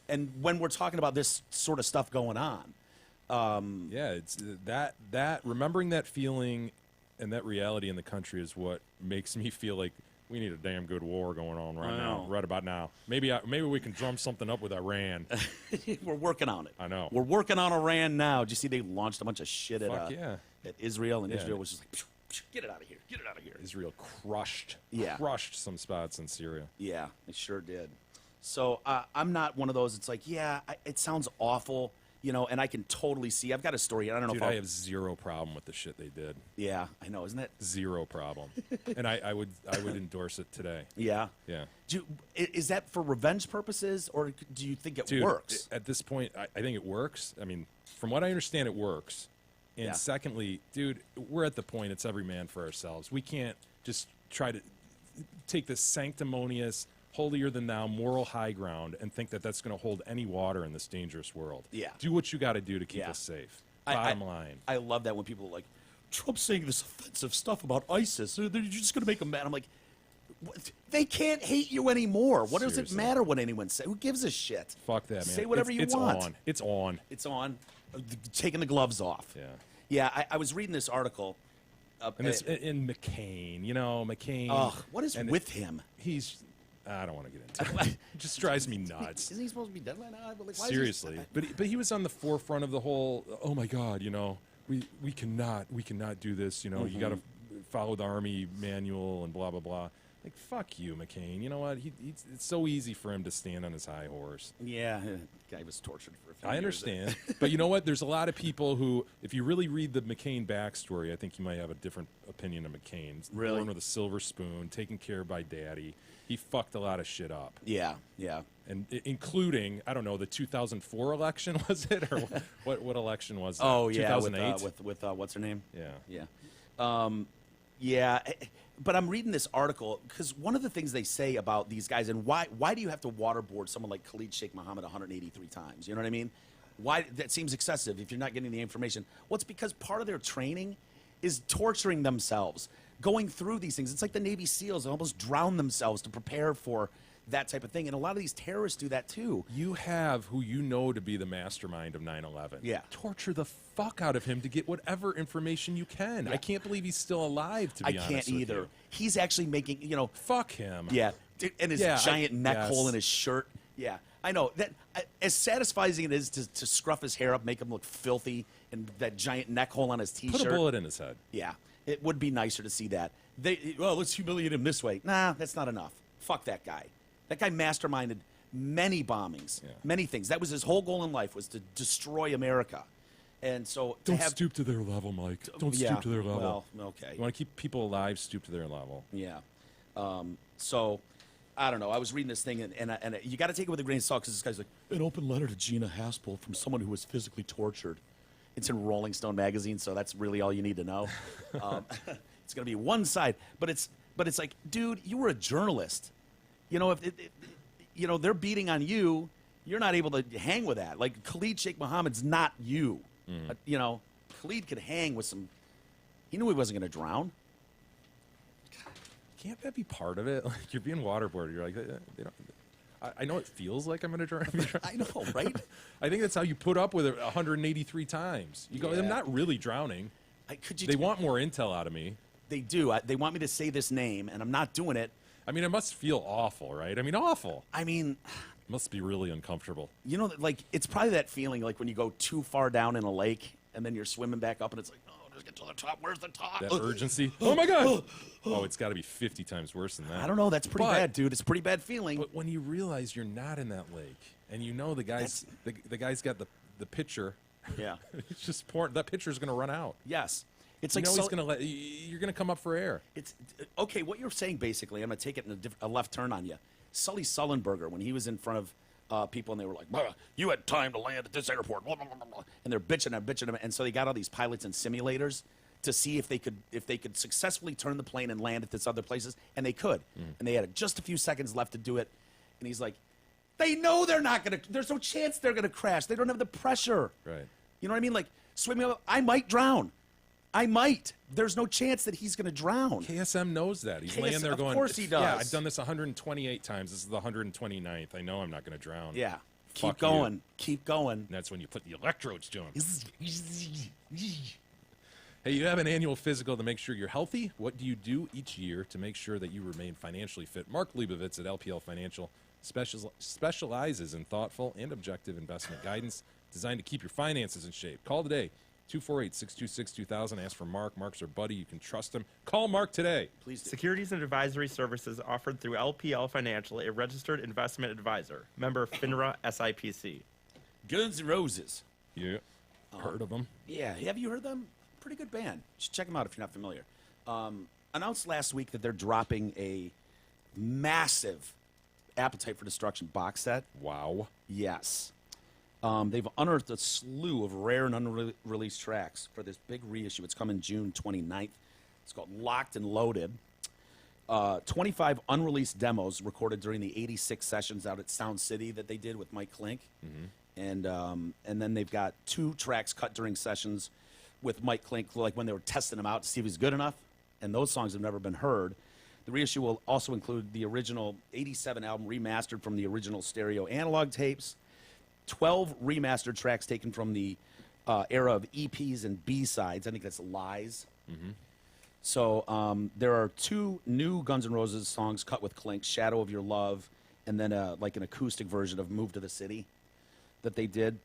And when we're talking about this sort of stuff going on. It's that remembering that feeling and that reality in the country is what makes me feel like we need a damn good war going on right about now. Maybe we can drum something up with Iran. We're working on it. I know. We're working on Iran now. Did you see they launched a bunch of shit at Israel, and Israel was just like, get it out of here. Get it out of here. Israel crushed some spots in Syria. Yeah, it sure did. So I'm not one of those. It's like, it sounds awful, and I can totally see. I've got a story. I don't know Dude, if I have zero problem with the shit they did. Yeah, I know. Isn't that zero problem? And I would endorse it today. Yeah. Yeah. Is that for revenge purposes, or do you think it Dude, works? At this point, I think it works. I mean, from what I understand, it works. And secondly, dude, we're at the point it's every man for ourselves. We can't just try to take this sanctimonious, holier-than-thou moral high ground and think that that's going to hold any water in this dangerous world. Yeah. Do what you got to do to keep us safe. Bottom line. I love that when people are like, Trump's saying this offensive stuff about ISIS. They're just going to make them mad. I'm like, they can't hate you anymore. What does it matter what anyone says? Who gives a shit? Fuck that, man. Say whatever you want. It's on. It's on. Taking the gloves off. Yeah. Yeah, I was reading this article. And it's in McCain. McCain. Ugh, what is with him? I don't want to get into it. It just drives me nuts. Isn't he supposed to be dead by now? But seriously. But he was on the forefront of the whole, oh my God, we cannot do this, you got to follow the Army manual and blah, blah, blah. Like, fuck you, McCain. You know what? It's so easy for him to stand on his high horse. Yeah, the guy was tortured for a few I years. understand. But you know what? There's a lot of people who, if you really read the McCain backstory, I think you might have a different opinion of McCain. Really? Born with a silver spoon, taken care of by daddy. He fucked a lot of shit up. Yeah, yeah. And including, I don't know, the 2004 election, was it? Or what election was that? Oh, yeah, 2008? with what's her name? Yeah. Yeah. Yeah, but I'm reading this article because one of the things they say about these guys, and why do you have to waterboard someone like Khalid Sheikh Mohammed 183 times? You know what I mean? Why that seems excessive if you're not getting the information. Well, it's because part of their training is torturing themselves, going through these things. It's like the Navy SEALs almost drown themselves to prepare for that type of thing, and a lot of these terrorists do that too. You have who you know to be the mastermind of 9/11. Yeah. Torture the fuck out of him to get whatever information you can. Yeah. I can't believe he's still alive, to be honest can't with either. you. He's actually making, Fuck him. yeah, and his Yeah, giant neck yes. hole in his shirt. Yeah, I know that. As satisfying it is to scruff his hair up, make him look filthy, and that giant neck hole on his T-shirt. Put a bullet in his head. Yeah, it would be nicer to see that. Let's humiliate him this way. Nah, that's not enough. Fuck that guy. That guy masterminded many bombings, many things. That was his whole goal in life, was to destroy America. And so Don't stoop to their level, Mike. Don't stoop to their level. Well, okay. You want to keep people alive, stoop to their level. Yeah. So, I don't know. I was reading this thing, and you got to take it with a grain of salt because this guy's like, an open letter to Gina Haspel from someone who was physically tortured. It's in Rolling Stone magazine, so that's really all you need to know. It's going to be one side, but it's like, dude, you were a journalist. If they're beating on you, you're not able to hang with that. Like Khalid Sheikh Mohammed's not you. Khalid could hang with some. He knew he wasn't going to drown. Can't that be part of it? Like, you're being waterboarded. You're like, they don't. I know it feels like I'm going to drown. I know, right? I think that's how you put up with it 183 times. You go, I'm not really drowning. They want more intel out of me. They do. They want me to say this name, and I'm not doing it. I mean, it must feel awful, right? I mean, awful. I mean, it must be really uncomfortable. It's probably that feeling like when you go too far down in a lake, and then you're swimming back up, and it's like, oh, just get to the top. Where's the top? That urgency. Oh, my God. Oh, it's got to be 50 times worse than that. I don't know. That's pretty bad, dude. It's a pretty bad feeling. But when you realize you're not in that lake, and you know the guy's got the pitcher. Yeah. It's just pouring. That pitcher's going to run out. Yes. It's You like know he's going to you're going to come up for air. It's okay. What you're saying, basically, I'm going to take it in a left turn on you. Sully Sullenberger, when he was in front of people, and they were like, "You had time to land at this airport," blah, blah, blah, blah. And they're bitching him, and so they got all these pilots and simulators to see if they could successfully turn the plane and land at this other places, and they could. And they had just a few seconds left to do it, and he's like, "They know they're not going to. There's no chance they're going to crash. They don't have the pressure." Right. You know what I mean? Like swimming up, I might drown. I might. There's no chance that he's going to drown. KSM knows that. He's laying there going, of course he does. Yeah, I've done this 128 times. This is the 129th. I know I'm not going to drown. Yeah. Fuck Keep going. you. Keep going. And that's when you put the electrodes to him. Hey, you have an annual physical to make sure you're healthy. What do you do each year to make sure that you remain financially fit? Mark Leibovitz at LPL Financial specializes in thoughtful and objective investment guidance designed to keep your finances in shape. Call today. 248-626-2000. Ask for Mark. Mark's our buddy. You can trust him. Call Mark today. Please do. Securities and advisory services offered through LPL Financial, a registered investment advisor. Member FINRA SIPC. Guns N' Roses. Yeah. Heard of them? Yeah. Have you heard them? Pretty good band. You should check them out if you're not familiar. Announced last week that they're dropping a massive Appetite for Destruction box set. Wow. Yes. They've unearthed a slew of rare and unreleased tracks for this big reissue. It's coming June 29th. It's called Locked and Loaded. 25 unreleased demos recorded during the 86 sessions out at Sound City that they did with Mike Klink. And then they've got 2 tracks cut during sessions with Mike Klink, like when they were testing him out to see if he's good enough. And those songs have never been heard. The reissue will also include the original 87 album remastered from the original stereo analog tapes, 12 remastered tracks taken from the era of EPs and B-sides. I think that's Lies. So there are 2 new Guns N' Roses songs cut with Klink, Shadow of Your Love, and then like an acoustic version of Move to the City that they did.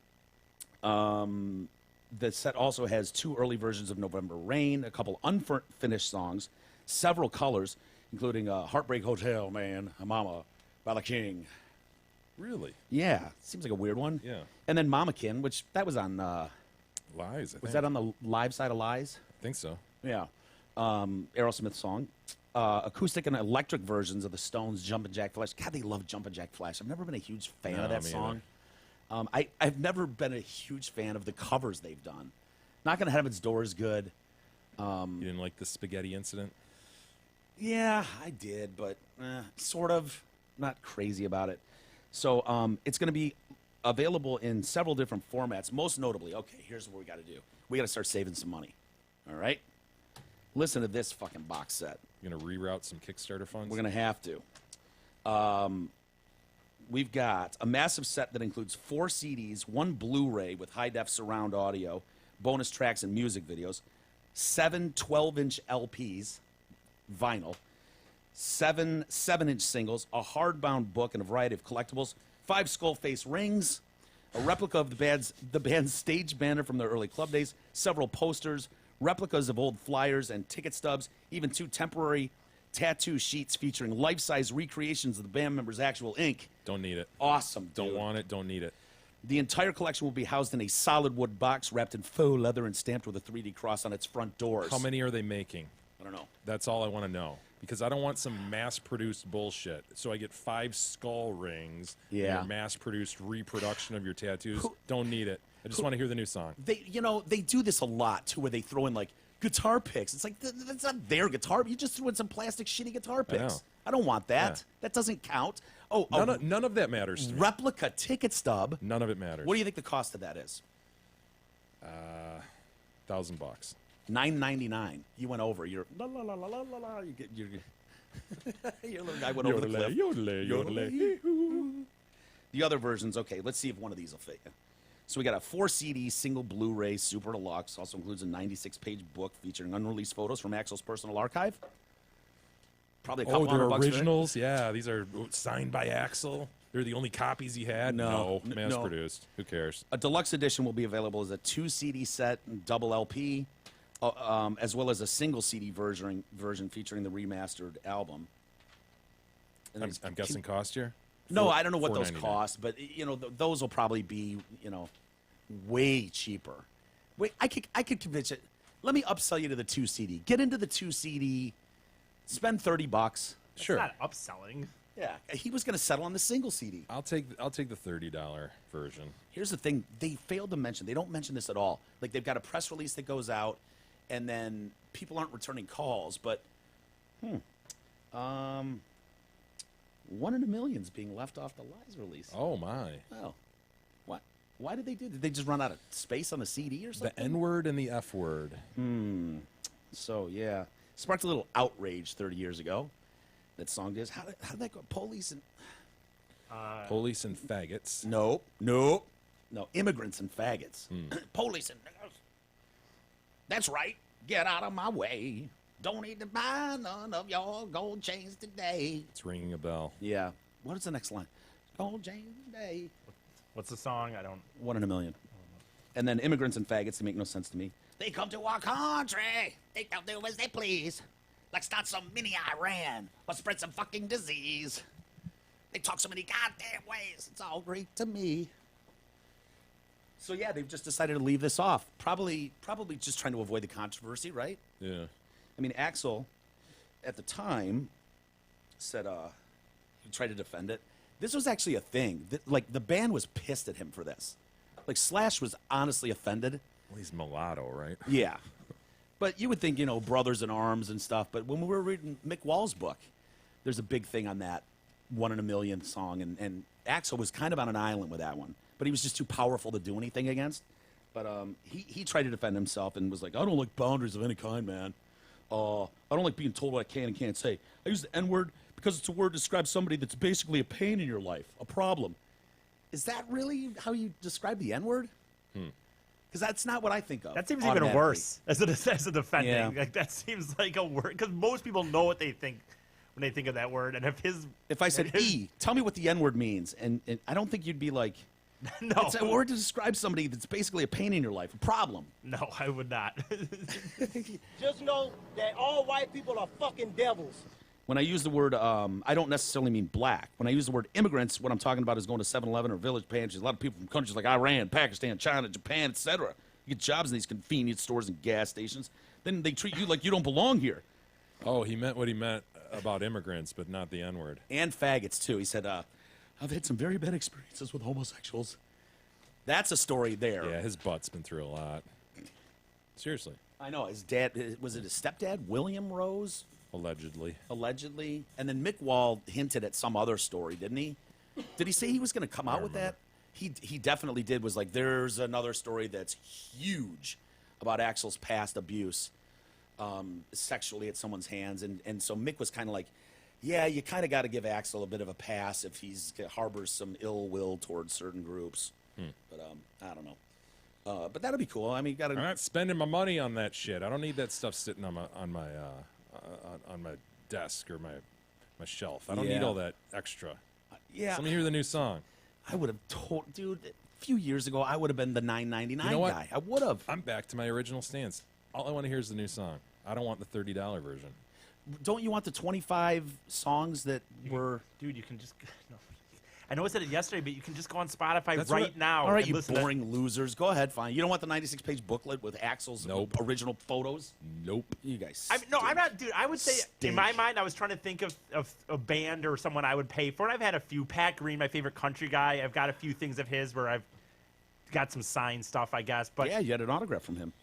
The set also has 2 early versions of November Rain, a couple unfinished songs, several colors, including Heartbreak Hotel, man, Mama, by the King. Really? Yeah, seems like a weird one. Yeah. And then Mamakin, which that was on, Lies, I was think. that on the live side of Lies? I think so. Yeah. Aerosmith song. Acoustic and electric versions of the Stones' Jumpin' Jack Flash. God, they love Jumpin' Jack Flash. I've never been a huge fan of that me song. I've never been a huge fan of the covers they've done. Not Gonna Heaven's Door is good. You didn't like the spaghetti incident? Yeah, I did, but sort of. Not crazy about it. So it's going to be available in several different formats. Most notably, okay, here's what we got to do. We got to start saving some money. All right? Listen to this fucking box set. You're going to reroute some Kickstarter funds? We're going to have to. We've got a massive set that includes 4 CDs, 1 Blu-ray with high-def surround audio, bonus tracks and music videos, 7 12-inch LPs, vinyl, 7 7-inch singles, a hardbound book, and a variety of collectibles, 5 skull-face rings, a replica of the band's stage banner from their early club days, several posters, replicas of old flyers and ticket stubs, even 2 temporary tattoo sheets featuring life-size recreations of the band members' actual ink. Don't need it. Awesome, dude. Don't want it. Don't need it. The entire collection will be housed in a solid wood box wrapped in faux leather and stamped with a 3D cross on its front doors. How many are they making? I don't know. That's all I want to know. Because I don't want some mass-produced bullshit. So I get 5 skull rings. Yeah. And your mass-produced reproduction of your tattoos. Don't need it. I just want to hear the new song. They do this a lot too, where they throw in like guitar picks. It's like that's not their guitar. You just threw in some plastic shitty guitar picks. I don't want that. Yeah. That doesn't count. Oh, None of that matters to me. replica ticket stub. None of it matters. What do you think the cost of that is? $1,000. $9.99. You went over. You're la la la la la la la. Your little guy went over the cliff. The other versions, okay, let's see if one of these will fit you. So we got a 4 CD single Blu-ray Super Deluxe. Also includes a 96-page book featuring unreleased photos from Axl's personal archive. Probably a couple they're $100 for it. originals? Yeah, these are signed by Axl. They're the only copies he had? No, mass-produced. Who cares? A deluxe edition will be available as a 2 CD set, double LP, as well as a single CD version featuring the remastered album. And I'm guessing cost here? No, I don't know what those $4.99. cost, but those will probably be way cheaper. Wait, I could convince you. Let me upsell you to the 2 CD. Get into the 2 CD. Spend $30. Sure. It's not upselling. Yeah, he was going to settle on the single CD. I'll take the $30 version. Here's the thing: they failed to mention. They don't mention this at all. Like they've got a press release that goes out, and then people aren't returning calls. But, 1 in a million's being left off the Lies release. Oh my. Oh, what? Why did they do that? Did they just run out of space on the CD or something? The N word and the F word. So yeah, sparked a little outrage 30 years ago. That song did. How did that go? Police and Police and faggots. no, immigrants and faggots. Police and that's right. Get out of my way. Don't need to buy none of your gold chains today. It's ringing a bell. Yeah. What is the next line? Gold chains today. What's the song? I don't. 1 in a million. And then immigrants and faggots. They make no sense to me. They come to our country. They can do as they please. Like start some mini Iran or spread some fucking disease. They talk so many goddamn ways. It's all great to me. So yeah, they've just decided to leave this off. Probably just trying to avoid the controversy, right? Yeah. I mean, Axl, at the time, said he tried to defend it. This was actually a thing. Like the band was pissed at him for this. Like Slash was honestly offended. Well, he's mulatto, right? Yeah. But you would think, Brothers in Arms and stuff. But when we were reading Mick Wall's book, there's a big thing on that 1 in a million song. And Axl was kind of on an island with that one. But he was just too powerful to do anything against. But he tried to defend himself and was like, I don't like boundaries of any kind, man. I don't like being told what I can and can't say. I use the N-word because it's a word to describe somebody that's basically a pain in your life, a problem. Is that really how you describe the N-word? Because that's not what I think of. That seems even worse as a defending. Yeah. Like that seems like a word because most people know what they think when they think of that word. And if I said tell me what the N-word means, and I don't think you'd be like, no, it's a word to describe somebody that's basically a pain in your life, a problem. no, I would not. Just know that all white people are fucking devils. When I use the word, I don't necessarily mean black. When I use the word immigrants, what I'm talking about is going to 7-Eleven or Village Pantries. A lot of people from countries like Iran, Pakistan, China, Japan, etc. You get jobs in these convenience stores and gas stations. Then they treat you like you don't belong here. Oh, he meant what he meant about immigrants, but not the N-word. And faggots, too. He said, I've had some very bad experiences with homosexuals. That's a story there. Yeah, his butt's been through a lot. Seriously. I know. His dad, was it his stepdad, William Rose? Allegedly. Allegedly. And then Mick Wall hinted at some other story, didn't he? Did he say he was going to come out with that? He definitely did. Was like, there's another story that's huge about Axel's past abuse sexually at someone's hands. And so Mick was kind of like, yeah, you kind of got to give Axel a bit of a pass if he's harbors some ill will towards certain groups. But I don't know. But that'll be cool. I mean, I'm not spending my money on that shit. I don't need that stuff sitting on my desk or my shelf. I don't need all that extra. Yeah. So let me hear the new song. I would have told, dude, a few years ago, I would have been the $9.99 You know what? guy. I would have. I'm back to my original stance. All I want to hear is the new song. I don't want the $30 version. Don't you want the 25 songs that were... Dude, you can just... No. I know I said it yesterday, but you can just go on Spotify That's right now. All right, and you listen to- boring losers. Go ahead, fine. You don't want the 96-page booklet with Axel's Nope. original photos? Nope. You guys No, stink. I'm not, dude. I would say, Stink. in my mind, I was trying to think of a band or someone I would pay for. And I've had a few. Pat Green, my favorite country guy. I've got a few things of his where I've got some signed stuff, I guess. But Yeah, you had an autograph from him.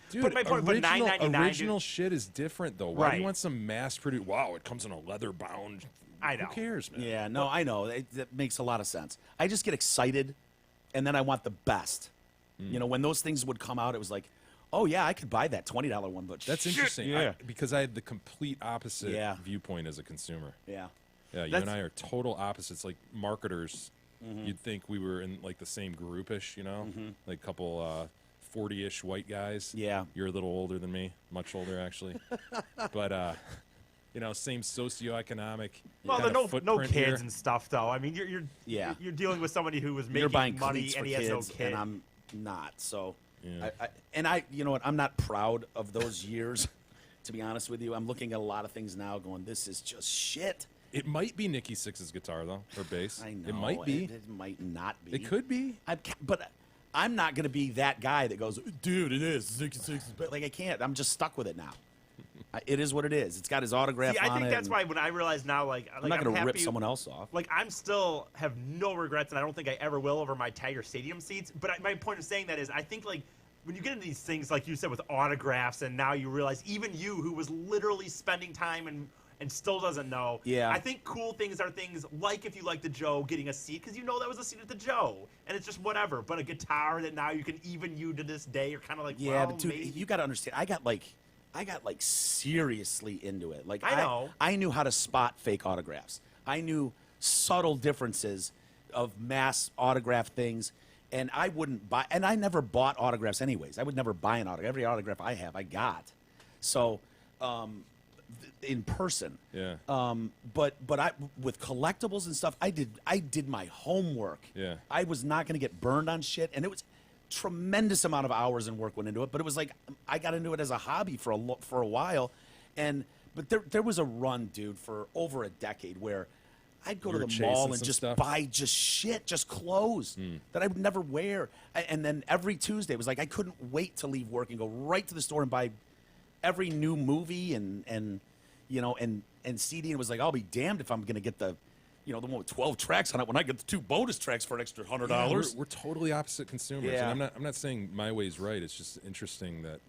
Dude, but my point, but $9.99. original shit is different, though. Why do Right. you want some mass-produced... Wow, it comes in a leather-bound... I know. Who cares, man? Yeah, no, I know. That makes a lot of sense. I just get excited, and then I want the best. You know, when those things would come out, it was like, oh, yeah, I could buy that $20 one, but That's shit, interesting. Yeah. Because I had the complete opposite Yeah. viewpoint as a consumer. Yeah. Yeah, you That's- and I are total opposites. Like marketers, you'd think we were in like the same groupish, you know, like a couple 40-ish white guys. Yeah. You're a little older than me, much older actually. But you know, same socioeconomic. Well, kinda no footprint kids here. and stuff, though. I mean, you're dealing with somebody who was You're making buying money cleats for and he has kids, no kid. and I'm not. So, Yeah. you know what? I'm not proud of those years. To be honest with you, I'm looking at a lot of things now, going, "This is just shit." It might be Nikki Sixx's guitar though, or bass. I know It might be. It might not be. It could be. But I'm not going to be that guy that goes, "Dude, it is 66." But like, I can't. I'm just stuck with it now. It is what it is. It's got his autograph See, on it. I think that's and why when I realize now, I'm not going to rip happy- someone else off. Like, I'm still have no regrets, and I don't think I ever will over my Tiger Stadium seats. But my point of saying that is, I think, like, when you get into these things, like you said, with autographs, and now you realize even you, who was literally spending time and still doesn't know. Yeah. I think cool things are things like if you like the Joe, getting a seat, because you know that was a seat at the Joe, and it's just whatever. But a guitar that now you can even you to this day, you're kind of like, Yeah, well, but dude, maybe. you got to understand. I got like seriously into it. Like I know. I knew how to spot fake autographs. I knew subtle differences of mass autograph things, and I wouldn't buy. And I never bought autographs anyways. I would never buy an autograph. Every autograph I have, I got. So, in person. Yeah. But I with collectibles and stuff, I did my homework. Yeah. I was not going to get burned on shit, and it was tremendous amount of hours and work went into it. But it was like I got into it as a hobby for a while, but there was a run, dude, for over a decade where I'd go You to were the mall chasing and some just stuff? buy just shit, just clothes that I would never wear. And then every Tuesday it was like I couldn't wait to leave work and go right to the store and buy every new movie and you know and CD. And it was like, I'll be damned if I'm going to get the one with 12 tracks on it when I get the 2 bonus tracks for an extra $100. Yeah, we're totally opposite consumers. Yeah. And I'm not saying my way's right. It's just interesting that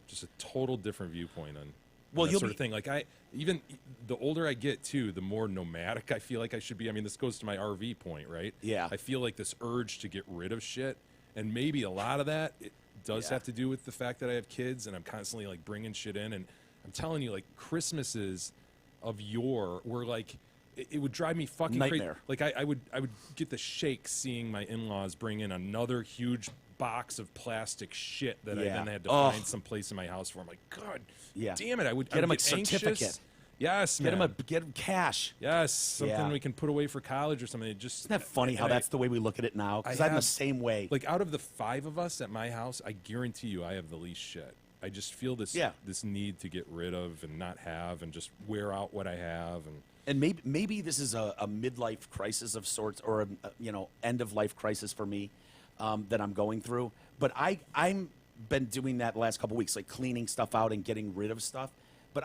just a total different viewpoint on Well, that you'll sort be- of thing. Like even the older I get too, the more nomadic I feel like I should be. I mean, this goes to my RV point, right? Yeah. I feel like this urge to get rid of shit, and maybe a lot of that it does Yeah. have to do with the fact that I have kids and I'm constantly like bringing shit in. And I'm telling you, like Christmases of yore were like. It would drive me fucking Nightmare. crazy. Like I would get the shakes seeing my in-laws bring in another huge box of plastic shit that I Yeah. then had to Ugh. find someplace in my house for. I'm like, God Yeah. damn it! I would Get him a get anxious. certificate. Yes, Get man. him cash. Yes, something Yeah. we can put away for college or something. It just Isn't that funny how and I- that's the way we look at it now? Because I I'm the have- same way. Like out of the 5 of us at my house, I guarantee you I have the least shit. I just feel this this need to get rid of and not have and just wear out what I have And maybe this is a midlife crisis of sorts, or a end of life crisis for me that I'm going through. But I'm been doing that the last couple weeks, like cleaning stuff out and getting rid of stuff. But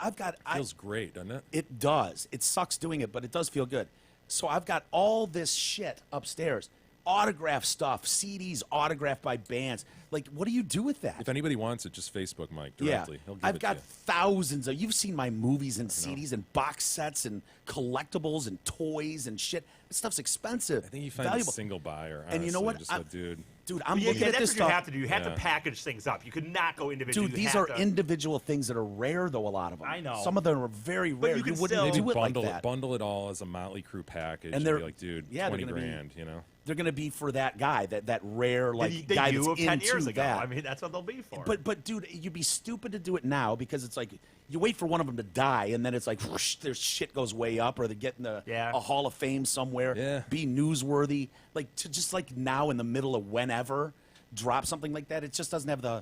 feels great, doesn't it? It does. It sucks doing it, but it does feel good. So I've got all this shit upstairs. Autograph stuff, CDs autographed by bands. Like, what do you do with that? If anybody wants it, just Facebook Mike directly. He'll give I've it got to you. thousands of. You've seen my movies and CDs and box sets and collectibles and toys and shit. This stuff's expensive. I think you find valuable. a single buyer. Honestly, And you know what? Just a dude. Dude, I'm Yeah, looking at that's this what stuff. you have to do. You have to package things up. You could not go individually. Dude, You these have are to- individual things that are rare, though. A lot of them. I know. Some of them are very rare. you can wouldn't still- Maybe do it like bundle that. bundle it all as a Motley Crue package, And and they're- be like, dude, yeah, they're 20 gonna be- grand, you know. They're going to be for that guy, that rare like the guy you that's of 10 into years ago. that. I mean, that's what they'll be for. But dude, you'd be stupid to do it now because it's like you wait for one of them to die and then it's like whoosh, their shit goes way up, or they get in a Hall of Fame somewhere, be newsworthy. Like to just like now in the middle of whenever drop something like that, it just doesn't have the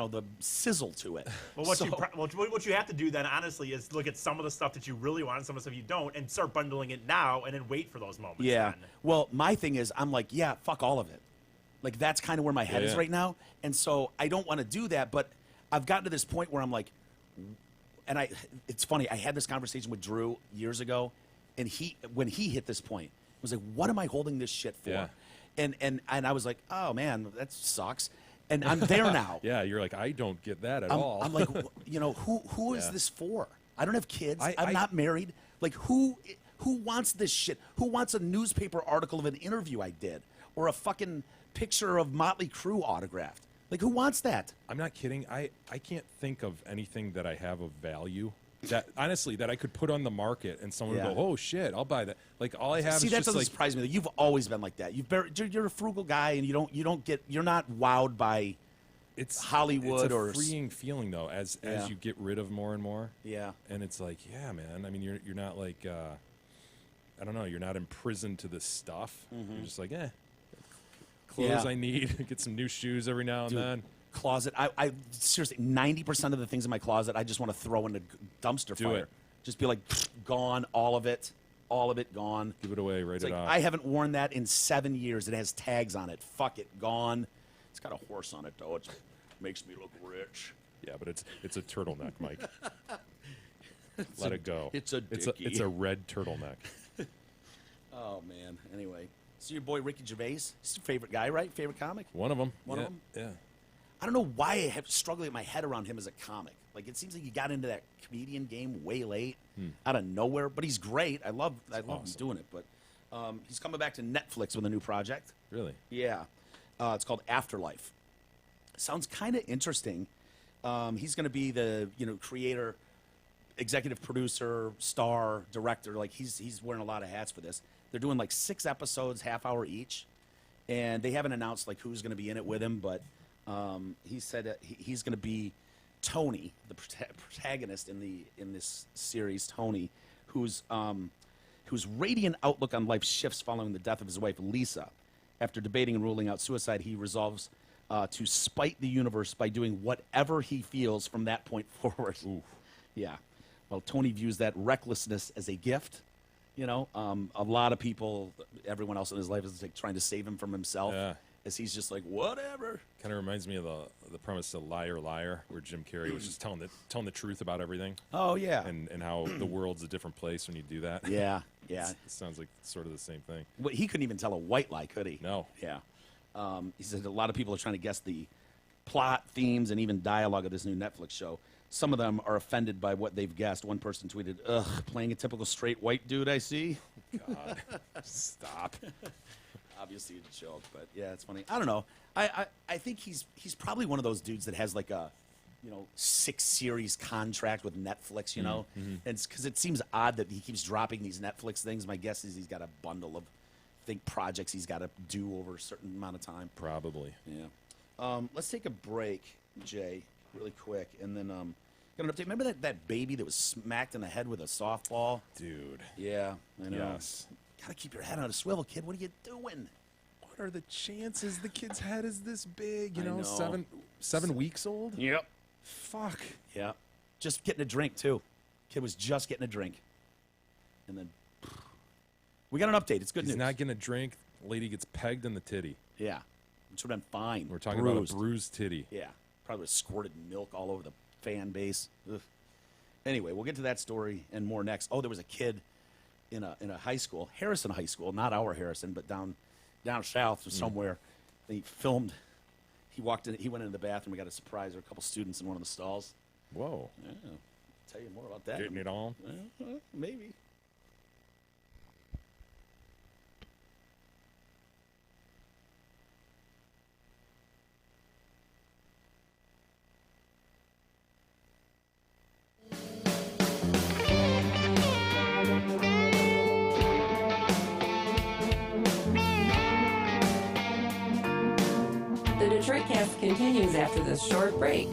the sizzle to it. Well, what you have to do then, honestly, is look at some of the stuff that you really want and some of the stuff you don't, and start bundling it now, and then wait for those moments. Yeah. Then. Well, my thing is, I'm like, yeah, fuck all of it. Like that's kind of where my head is right now, and so I don't want to do that. But I've gotten to this point where I'm like, and it's funny. I had this conversation with Drew years ago, and when he hit this point, was like, what am I holding this shit for? Yeah. And I was like, oh man, that sucks. And I'm there now. Yeah, you're like, I don't get that at all. I'm like, who is this for? I don't have kids. I'm not married. Like, who wants this shit? Who wants a newspaper article of an interview I did, or a fucking picture of Motley Crue autographed? Like, who wants that? I'm not kidding. I can't think of anything that I have of value that honestly that I could put on the market and someone would go, oh shit, I'll buy that. Like all I have See, is that just doesn't like surprise me. You've always been like that. You're a frugal guy, and you're not wowed by it's Hollywood it's a or freeing feeling though as you get rid of more and more. Yeah. And it's like, yeah, man. I mean, you're not like I don't know. You're not imprisoned to this stuff. You're just like, clothes I need. Get some new shoes every now and then. Closet. I seriously, 90% of the things in my closet, I just want to throw in the dumpster fire. it. Just be like, gone, all of it gone. Give it away, write It's it like, off. I haven't worn that in 7 years. It has tags on it. Fuck it, gone. It's got a horse on it though. It makes me look rich. Yeah, but it's a turtleneck, Mike. Let it go. it's a it's a red turtleneck. Oh man. Anyway, so your boy Ricky Gervais, he's your favorite guy, right? Favorite comic? One of them. One of 'em? Yeah. I don't know why I have struggling in my head around him as a comic. Like it seems like he got into that comedian game way late, out of nowhere. But he's great. I love him awesome. doing it. But he's coming back to Netflix with a new project. Really? Yeah, it's called Afterlife. Sounds kind of interesting. He's going to be the creator, executive producer, star, director. Like he's wearing a lot of hats for this. They're doing like 6 episodes, half hour each, and they haven't announced like who's going to be in it with him. But he said that he's going to be Tony, the protagonist in this series. Tony, whose radiant outlook on life shifts following the death of his wife Lisa. After debating and ruling out suicide, he resolves to spite the universe by doing whatever he feels from that point forward. Ooh. Yeah. Well, Tony views that recklessness as a gift. A lot of people, everyone else in his life is like trying to save him from himself. Yeah. As he's just like, whatever. Kind of reminds me of the premise of Liar Liar, where Jim Carrey was just telling the truth about everything. Oh yeah. And how the world's a different place when you do that. Yeah. Yeah. It sounds like sort of the same thing. Well, he couldn't even tell a white lie, could he? No. Yeah. He said a lot of people are trying to guess the plot, themes, and even dialogue of this new Netflix show. Some of them are offended by what they've guessed. One person tweeted, "Ugh, playing a typical straight white dude, I see." God, stop. Obviously it's a joke, but yeah, it's funny. I don't know. I think he's probably one of those dudes that has like a 6 series contract with Netflix, and it's because it seems odd that he keeps dropping these Netflix things. My guess is he's got a bundle of projects he's got to do over a certain amount of time. Probably. Yeah. Let's take a break, Jay, really quick, and then got an update. Remember that baby that was smacked in the head with a softball? Dude. Yeah, I know. Yes. Gotta keep your head on a swivel, kid. What are you doing? What are the chances? The kid's head is this big, you I know, know. 7 weeks old? Yep. Fuck. Yeah. Just getting a drink, too. Kid was just getting a drink. And then we got an update. It's good He's news. not getting a drink. Lady gets pegged in the titty. Yeah. Which would have been fine. We're talking Bruised. about a bruised titty. Yeah. Probably was squirted milk all over the fan base. Ugh. Anyway, we'll get to that story and more next. Oh, there was a kid in a high school, Harrison High School, not our Harrison, but down south or somewhere. They filmed. He walked in. He went into the bathroom. We got a surprise. There were a couple students in one of the stalls. Whoa. Yeah. I'll tell you more about that. Getting it on? Maybe. The Detroit Cast continues after this short break.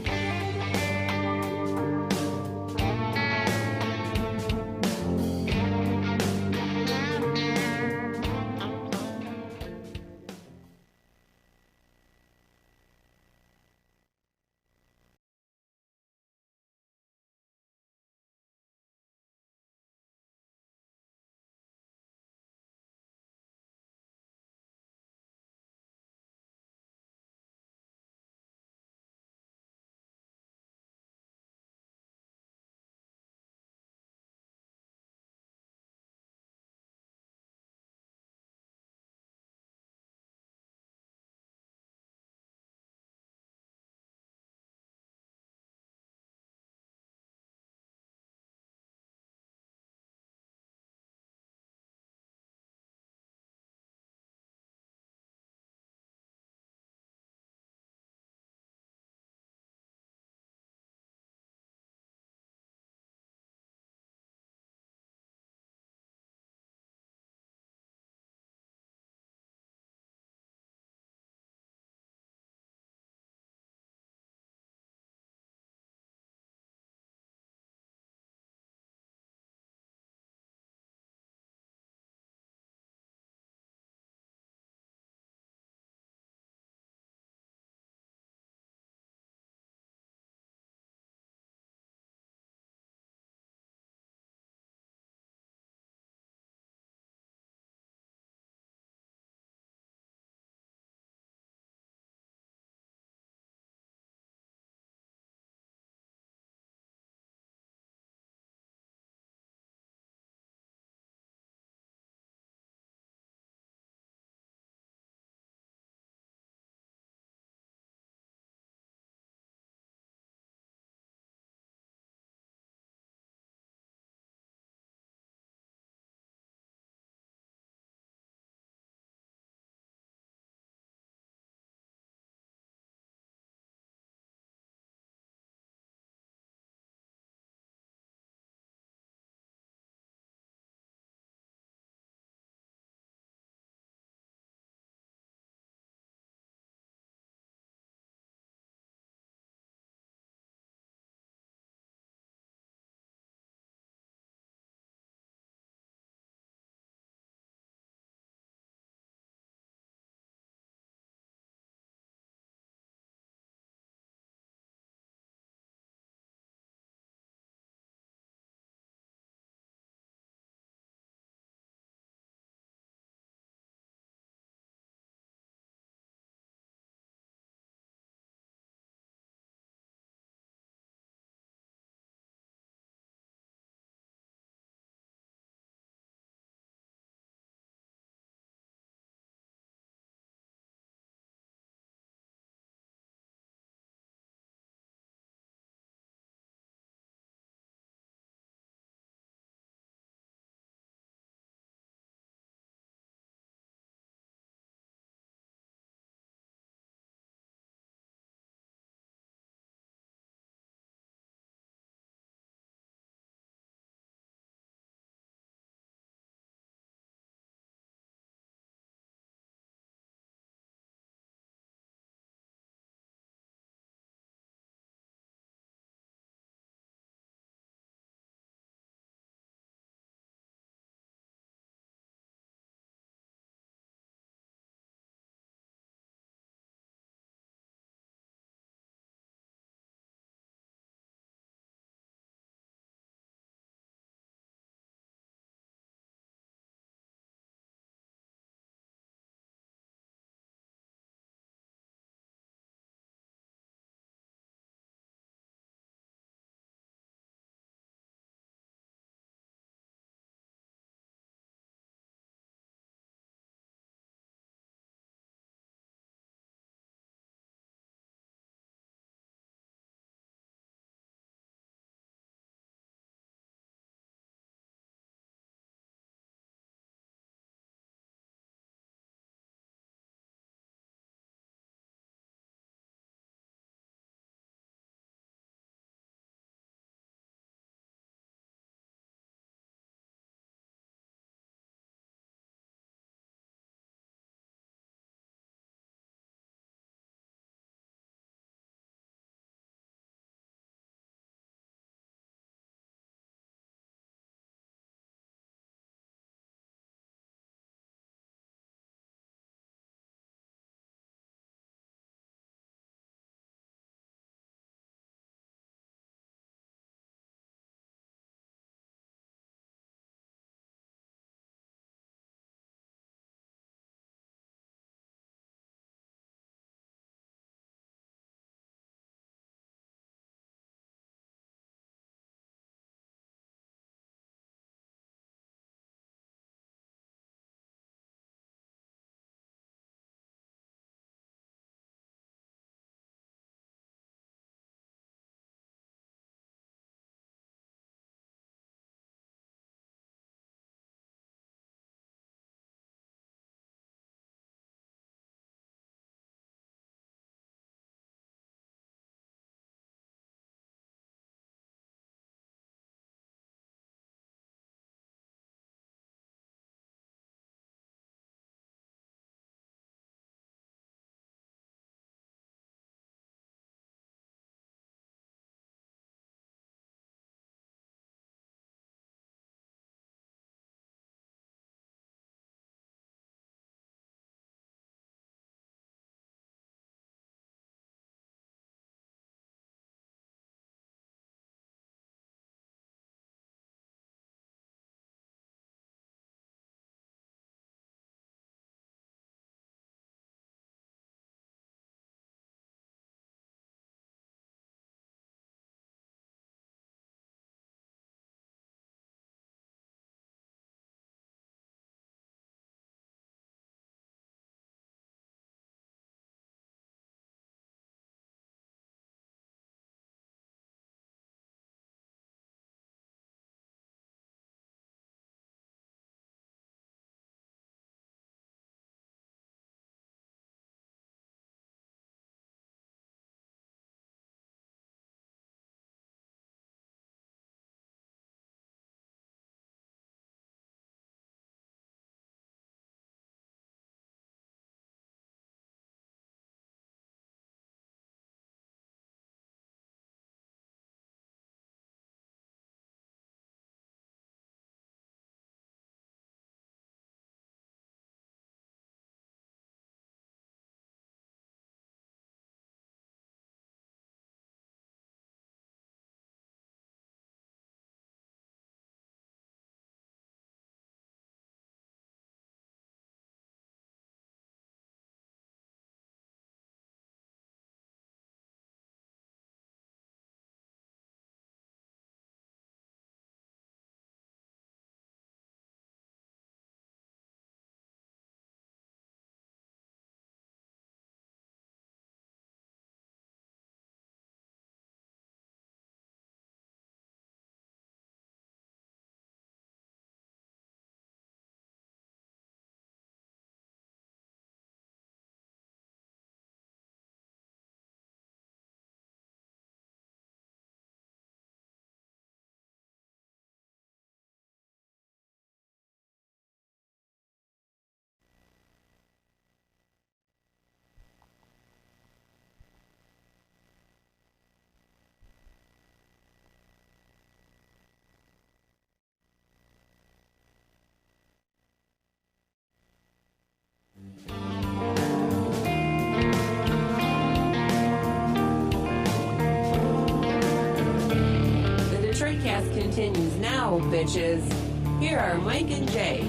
Now, bitches, here are Mike and Jay.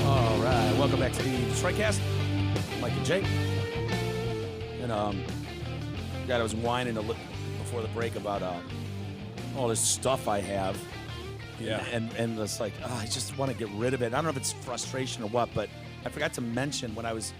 All right, welcome back to the Detroitcast. Mike and Jay. And God, I was whining before the break about all this stuff I have. Yeah. And it's like, I just want to get rid of it. I don't know if it's frustration or what, but I forgot to mention when I was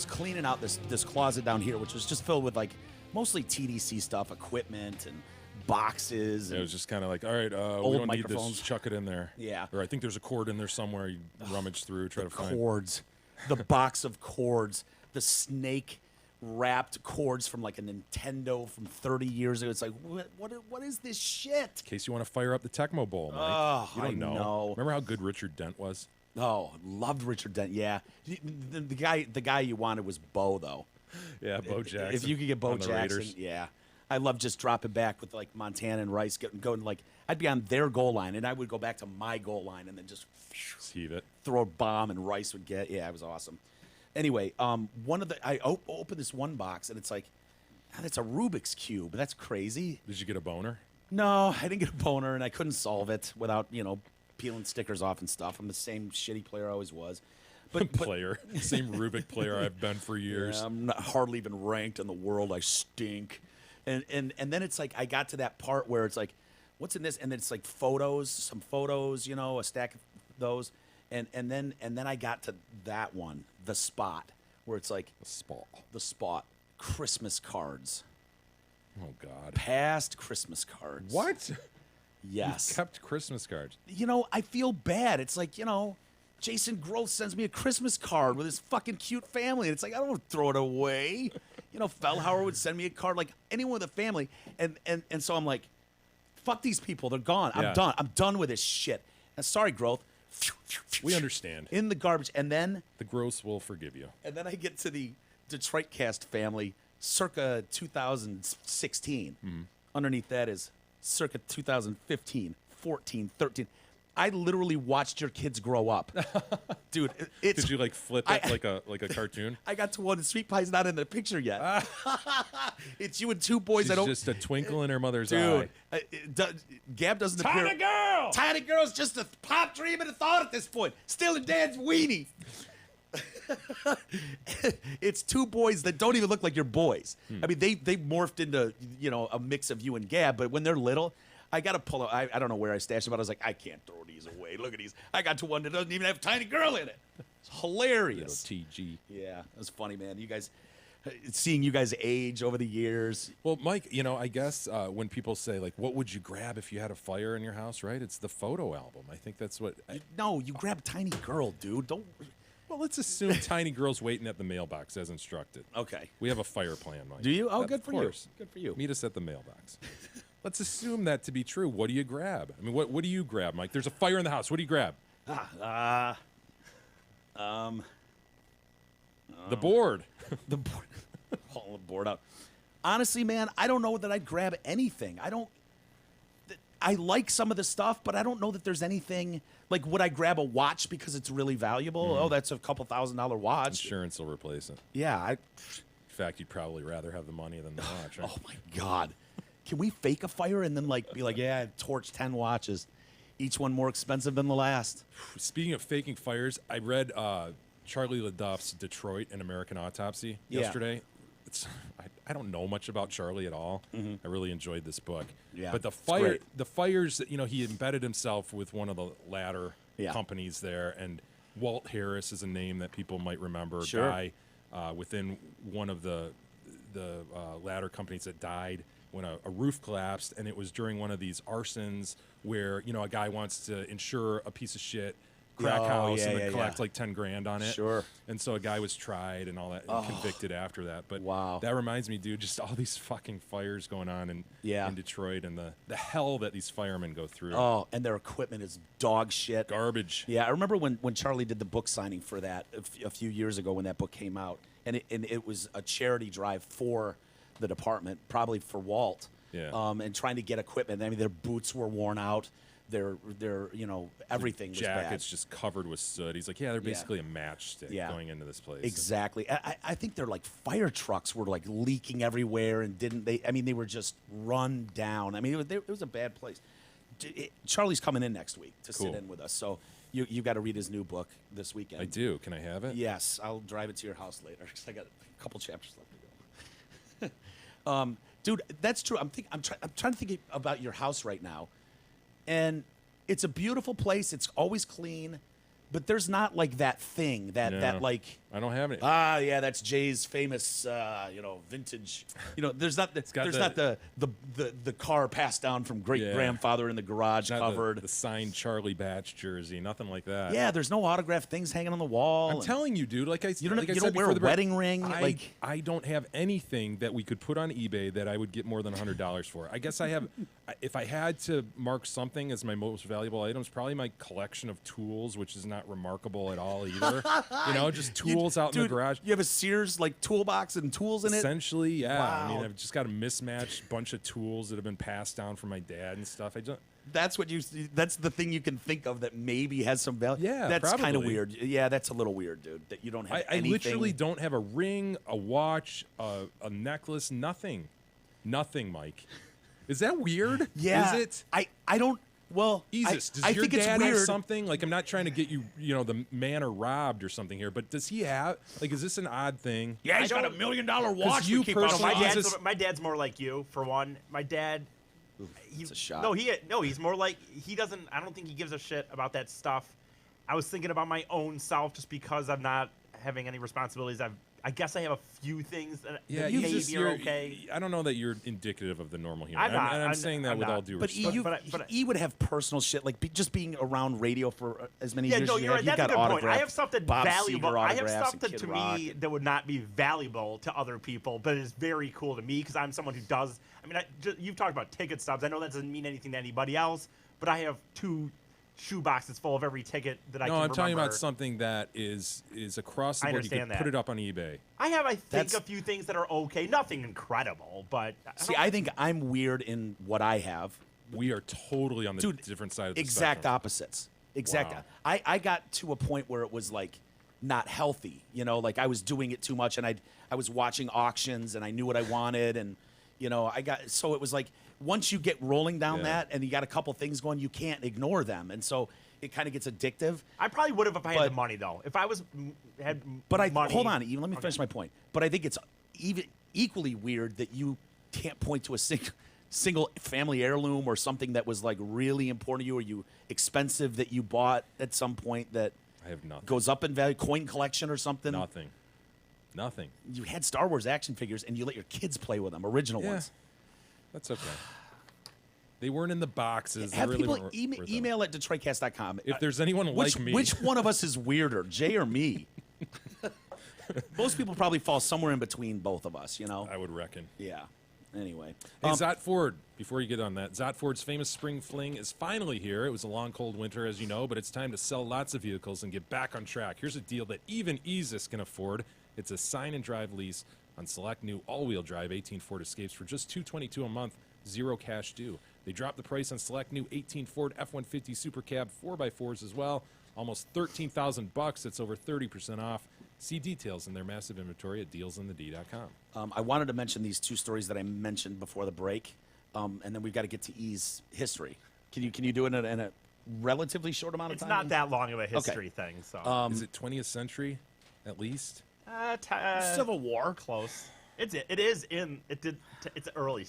cleaning out this closet down here, which was just filled with like mostly TDC stuff, equipment and boxes. It was just kind of like, all right, we old don't need microphones. this. Chuck it in there. Yeah. Or I think there's a cord in there somewhere. You rummage through, try to find. Cords, the box of cords, the snake wrapped cords from like a Nintendo from 30 years ago. It's like, what is this shit? In case you want to fire up the Tecmo Bowl, Mike. Oh, you don't I know. know. Remember how good Richard Dent was? Oh, loved Richard Dent. Yeah, the guy you wanted was Bo though. Yeah, Bo Jackson. If you could get Bo on the Jackson, Raiders. yeah. I love just dropping back with like Montana and Rice, going like I'd be on their goal line and I would go back to my goal line and then just Heave it. throw a bomb and Rice would get. Yeah, it was awesome. Anyway, I opened this one box and it's like, it's a Rubik's Cube. That's crazy. Did you get a boner? No, I didn't get a boner and I couldn't solve it without, peeling stickers off and stuff. I'm the same shitty player I always was. But Player. Same Rubik player I've been for years. yeah, I'm not hardly even ranked in the world. I stink. And then it's like I got to that part where it's like, what's in this? And then it's like some photos, a stack of those. And then I got to that one, the spot, where it's like the spot, Christmas cards, Oh, God. past Christmas cards. What? Yes. You kept Christmas cards. I feel bad. It's like, Jason Groth sends me a Christmas card with his fucking cute family. And it's like, I don't want to throw it away. Fellhauer would send me a card, like anyone with a family. And so I'm like, fuck these people. They're gone. Yeah. I'm done. I'm done with this shit. And sorry, Groth. We understand. In the garbage. And then The gross will forgive you. I get to the Detroit Cast family circa 2016. Underneath that is circa 2015, 14, 13. I literally watched your kids grow up. Dude, it's Did you flip it like a cartoon? I got to one. Sweet Pie's not in the picture yet. It's you and two boys. She's I don't. just a twinkle in her mother's Dude, eye. Gab doesn't appear. Tiny girl! Tiny girl's just a pop dream and a thought at this point. Still in Dad's weenie. It's two boys that don't even look like your boys. I mean, they morphed into a mix of you and Gab, but when they're little, I got to pull out. I don't know where I stashed them, but I was like, I can't throw these away. Look at these. I got to one that doesn't even have a tiny girl in it. It's hilarious. Little TG. Yeah, it was funny, man. You guys, seeing you guys age over the years. Well, Mike, I guess when people say, what would you grab if you had a fire in your house, right? It's the photo album. I think that's what... No, you grab tiny girl, dude. Don't... Well, let's assume tiny girl's waiting at the mailbox as instructed. Okay. We have a fire plan, Mike. Do you? Oh, Of good for course. you. Good for you. Meet us at the mailbox. Let's assume that to be true. What do you grab? I mean, what do you grab, Mike? There's a fire in the house. What do you grab? The board. The board. Haul the board out. Honestly, man, I don't know that I'd grab anything. I like some of the stuff, but I don't know that there's anything. Like, would I grab a watch because it's really valuable? Oh, that's a couple $1,000 watch. Insurance will replace it. Yeah. In fact, you'd probably rather have the money than the watch. Right? Oh my God. Can we fake a fire and then be like, yeah, I torched 10 watches, each one more expensive than the last? Speaking of faking fires, I read Charlie LaDuff's Detroit: An American Autopsy Yeah. yesterday. I don't know much about Charlie at all. I really enjoyed this book. Yeah, But the it's fire, great. the fires that he embedded himself with one of the ladder Yeah. companies there, and Walt Harris is a name that people might remember. Sure. Guy within one of the ladder companies that died when a roof collapsed, and it was during one of these arsons where a guy wants to insure a piece of shit crack Oh, house yeah, and then yeah, collect yeah. like 10 grand on it. Sure. And so a guy was tried and all that and convicted after that. But Wow. that reminds me, dude, just all these fucking fires going on in Detroit and the hell that these firemen go through. Oh, and their equipment is dog shit. Garbage. Yeah, I remember when Charlie did the book signing for that a few years ago when that book came out, and it was a charity drive for the department, probably for Walt. Yeah. And trying to get equipment. I mean, their boots were worn out. Their everything was bad. Jacket's just covered with soot. He's like, yeah, they're basically a matchstick going into this place. Exactly. I think their like fire trucks were like leaking everywhere, and they were just run down. I mean, it was a bad place. Charlie's coming in next week to sit in with us, so you got to read his new book this weekend. I do. Can I have it? Yes, I'll drive it to your house later because I got a couple chapters left to go. Dude, that's true. I'm trying to think about your house right now, and it's a beautiful place. It's always clean, but there's not like that thing that like. I don't have it. Yeah, that's Jay's famous, vintage. There's not the car passed down from great grandfather in the garage covered. The signed Charlie Batch jersey, nothing like that. Yeah, there's no autographed things hanging on the wall. I'm telling you, dude. You don't wear a wedding ring. I don't have anything that we could put on eBay that I would get more than $100 for. I guess I have. If I had to mark something as my most valuable items, probably my collection of tools, which is not remarkable at all either. Just tools out in the garage. You have a Sears like toolbox and tools in it? Essentially, yeah. Wow. I mean, I've just got a mismatched bunch of tools that have been passed down from my dad and stuff. That's the thing you can think of that maybe has some value. Yeah, that's kind of probably. weird. Yeah, that's a little weird, dude. That you don't have anything. I literally don't have a ring, a watch, a necklace, nothing, Mike. Is that weird? Yeah. Is it? I don't. Well, Jesus, does I your think dad it's weird. have something? Like, I'm not trying to get you, the manor robbed or something here, but does he have, like, is this an odd thing? Yeah, he's got $1 million watch. You we keep on personally- him. My dad's more like you, for one. My dad. It's a shot. No, he's more like he doesn't. I don't think he gives a shit about that stuff. I was thinking about my own self just because I'm not having any responsibilities. I guess I have a few things that maybe are okay. I don't know that you're indicative of the normal human. I'm saying that I'm with not. all due But respect. he would have personal shit, like just being around radio for as many years no, as you you're have. right. You've That's a got good point. I have something Bob valuable. Seger I have autographs and something Kid to Rock. me that would not be valuable to other people, but is very cool to me because I'm someone who does. I mean, you've talked about ticket stubs. I know that doesn't mean anything to anybody else, but I have 2 shoe boxes full of every ticket that I can remember. No, I'm talking about something that is across the board. You could put it up on eBay. I have, a few things that are okay. Nothing incredible, but... I think I'm weird in what I have. We are totally on the different side of the exact spectrum. opposites. Exact. Wow. I got to a point where it was like not healthy. Like I was doing it too much, and I was watching auctions, and I knew what I wanted, and so it was like once you get rolling down that, and you got a couple things going, you can't ignore them, and so it kind of gets addictive. I probably would have if I had the money, though. If I had money... Hold on, let me finish my point. But I think it's even equally weird that you can't point to a single family heirloom or something that was like really important to you, or you expensive that you bought at some point that I have nothing. Goes up in value, coin collection or something. Nothing. You had Star Wars action figures, and you let your kids play with them, original ones. That's okay. They weren't in the boxes. Have they really people email at DetroitCast.com. If there's anyone like me. Which one of us is weirder, Jay or me? Most people probably fall somewhere in between both of us, I would reckon. Yeah. Anyway. Hey, Zot Ford, before you get on that, Zot Ford's famous spring fling is finally here. It was a long, cold winter, as you know, but it's time to sell lots of vehicles and get back on track. Here's a deal that even Easus can afford. It's a sign and drive lease on select new all-wheel drive 18 Ford Escapes for just $222 a month, 0 cash due. They dropped the price on select new 18 Ford F-150 Super Cab 4x4s as well. Almost $13,000. That's over 30% off. See details in their massive inventory at dealsinthed.com. I wanted to mention these 2 stories that I mentioned before the break, and then we've got to get to E's history. Can you do it in a relatively short amount of time? It's not that long of a history thing. So is it 20th century at least? Civil War. Close. It's early.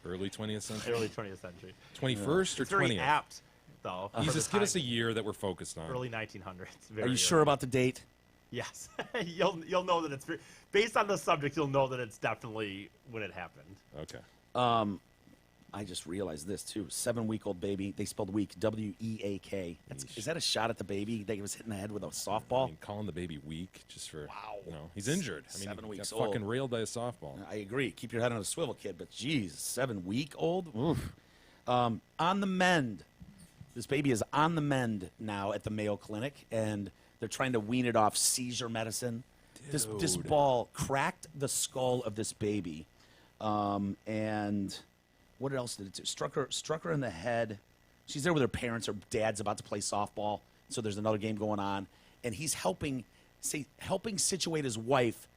Early 20th century? Early 20th century. 21st or 20th? It's very apt, though. Just give us a year that we're focused on. Early 1900s. Are you sure about the date? Yes. You'll know that it's based on the subject. You'll know that it's definitely when it happened. Okay. I just realized this too. 7-week-old baby. They spelled weak. W-E-A-K. Is that a shot at the baby that was hit in the head with a softball? I mean, calling the baby weak just for he's injured. I mean, 7 weeks got old. fucking railed by a softball. I agree. Keep your head on a swivel, kid. But geez, 7-week-old. Oof. On the mend. This baby is on the mend now at the Mayo Clinic, and they're trying to wean it off seizure medicine. This ball cracked the skull of this baby, and what else did it do? Struck her in the head. She's there with her parents. Her dad's about to play softball, so there's another game going on, and he's helping situate his wife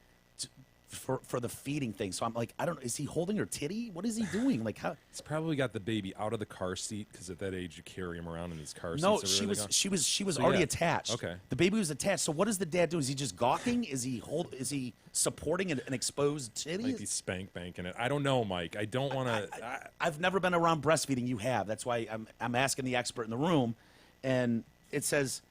for the feeding thing. So I'm like, I don't know. Is he holding her titty? What is he doing? Like, how? He's probably got the baby out of the car seat because at that age you carry him around in these car seats. No, everywhere they go. she was So, already yeah. attached. Okay. The baby was attached. So what does the dad do? Is he just gawking? Is he supporting an exposed titty? Might be spank banking it. I don't know, Mike. I don't want to. I've never been around breastfeeding. You have. That's why I'm asking the expert in the room. And it says,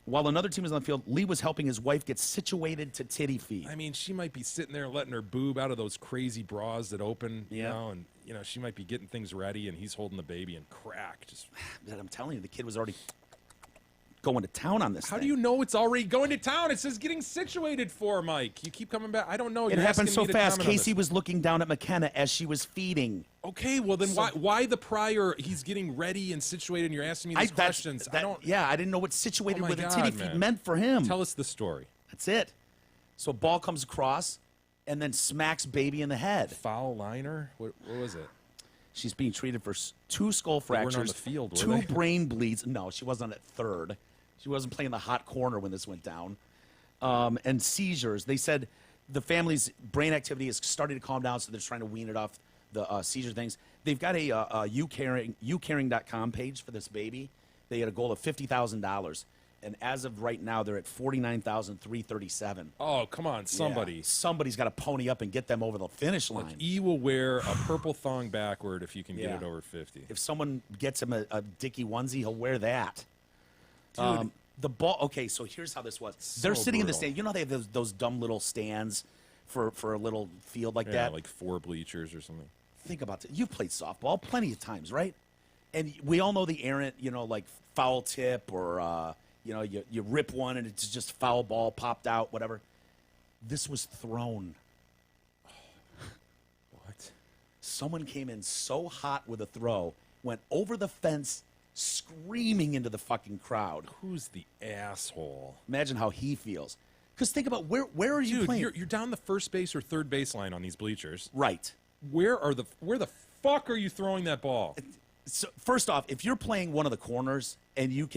while another team was on the field, Lee was helping his wife get situated to titty feed. I mean, she might be sitting there letting her boob out of those crazy bras that open, you Yeah. know, and she might be getting things ready, and he's holding the baby and crack. Just But I'm telling you, the kid was already going to town on this how thing. do you know it's already going to town? It says getting situated for, Mike. You keep coming back. I don't know. It You're happened asking so me to fast. comment on Casey this. was looking down at McKenna as she was feeding. Okay, well then why the prior? He's getting ready and situated, and you're asking me these questions. I don't. Yeah, I didn't know what situated Oh my with a God, titty feed man. meant for him. Tell us the story. That's it. So ball comes across and then smacks baby in the head. Foul liner. What was it? She's being treated for 2 skull They weren't fractures, on the field, were 2 they? brain bleeds. No, she wasn't at third. She wasn't playing the hot corner when this went down. And seizures. They said the family's brain activity is starting to calm down, so they're trying to wean it off the seizure things. They've got a youcaring.com page for this baby. They had a goal of $50,000. And as of right now, they're at $49,337. Oh, come on, somebody. Yeah, somebody's got to pony up and get them over the finish line. Look, E will wear a purple thong backward if you can Yeah. get it over 50. If someone gets him a Dickie onesie, he'll wear that. Dude. The ball. Okay, so here's how this was. They're sitting in the brutal. stand. You know they have those dumb little stands for a little field like Yeah, that. like 4 bleachers or something. Think about it. You've played softball plenty of times, right? And we all know the errant, like foul tip or you rip one and it's just foul ball popped out, whatever. This was thrown. What? Someone came in so hot with a throw, went over the fence, screaming into the fucking crowd. Who's the asshole? Imagine how he feels. Because think about where are you Dude, playing? you're down the first base or third base line on these bleachers. Right. Where the fuck are you throwing that ball? So first off, if you're playing one of the corners and you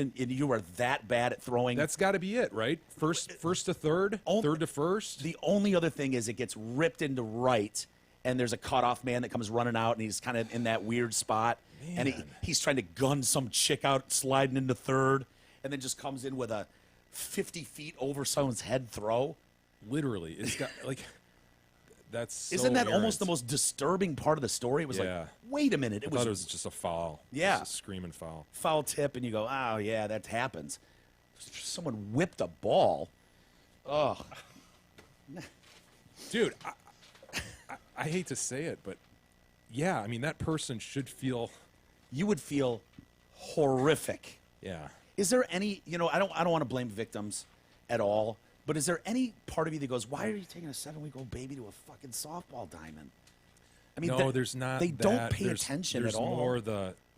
are that bad at throwing, That's got to be it, right? First to third, third to first. the only other thing is it gets ripped into right, and there's a cutoff man that comes running out, and he's kind of in that weird spot, and Man. he's trying to gun some chick out sliding into third, and then just comes in with a 50 feet over someone's head throw. Literally, it's got like that's. So Isn't that almost errant. the most disturbing part of the story? It was Yeah. like, wait a minute, I thought it was just a foul. Yeah. Just a screaming foul. foul tip, and you go, oh yeah, that happens. Someone whipped a ball. Oh, Dude, I hate to say it, but yeah, I mean that person should feel. you would feel horrific. Yeah. Is there any, I don't want to blame victims at all, but is there any part of you that goes, why are you taking a 7-week-old baby to a fucking softball diamond? I mean, No, there's not. They don't that. pay There's- attention there's at all. more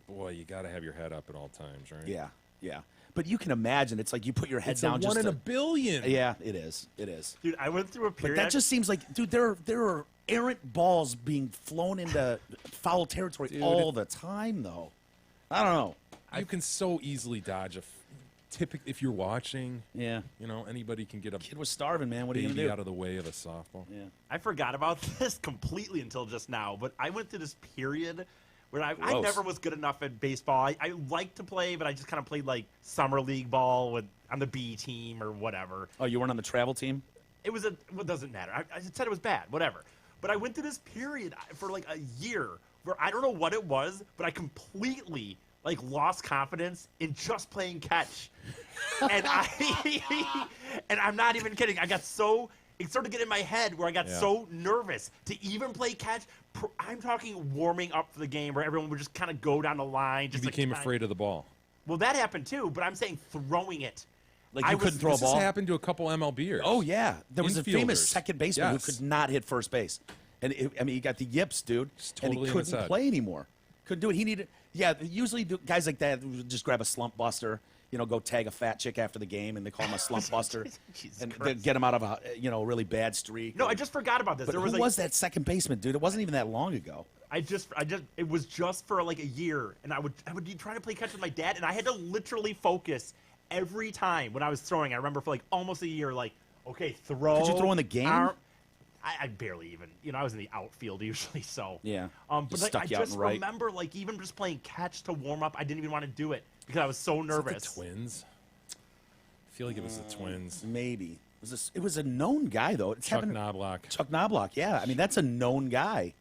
boy. You got to have your head up at all times, right? Yeah, yeah. But you can imagine it's like you put your head It's down a just one in to, a billion. Yeah, it is. It is. Dude, I went through a But period. that just seems like, dude, there are errant balls being flown into foul territory Dude, all the time, though. I don't know. You can so easily dodge a. If you're watching, Yeah. anybody can get a Kid was starving, man. What are you baby gonna do? out of the way of a softball. Yeah. I forgot about this completely until just now, but I went through this period where I Gross. never was good enough at baseball. I liked to play, but I just kind of played like summer league ball on the B team or whatever. Oh, you weren't on the travel team? It was what doesn't matter. I said it was bad, whatever. But I went through this period for like a year where I don't know what it was, but I completely lost confidence in just playing catch. And and I'm not even kidding. It started to get in my head where I got Yeah. so nervous to even play catch. I'm talking warming up for the game where everyone would just kind of go down the line. You Just became trying- afraid of the ball. Well, that happened too, but I'm saying throwing it. Like I you was- couldn't throw a This ball? has happened to a couple MLBers. Oh, yeah. There was a famous Infielders. second baseman Yes. who could not hit first base. And, he got the yips, dude. Just and totally he in his couldn't head. play anymore. Couldn't do it. He needed... Yeah, usually guys like that would just grab a slump buster, go tag a fat chick after the game, and they call him a slump buster. Jesus and Christ. get him out of a really bad streak. No, I just forgot about this. But there who was was that second baseman, dude? It wasn't even that long ago. it was just for like a year, and I would be trying to play catch with my dad, and I had to literally focus every time when I was throwing. I remember for like almost a year, like, okay, throw. Could you throw in the game? I barely even, I was in the outfield usually, so. Yeah. But like, I just remember, like, even just playing catch to warm up, I didn't even want to do it because I was so nervous. The Twins? I feel like it was the Twins. Maybe. It was a known guy, though. Chuck Knobloch. Chuck Knobloch, yeah. I mean, that's a known guy.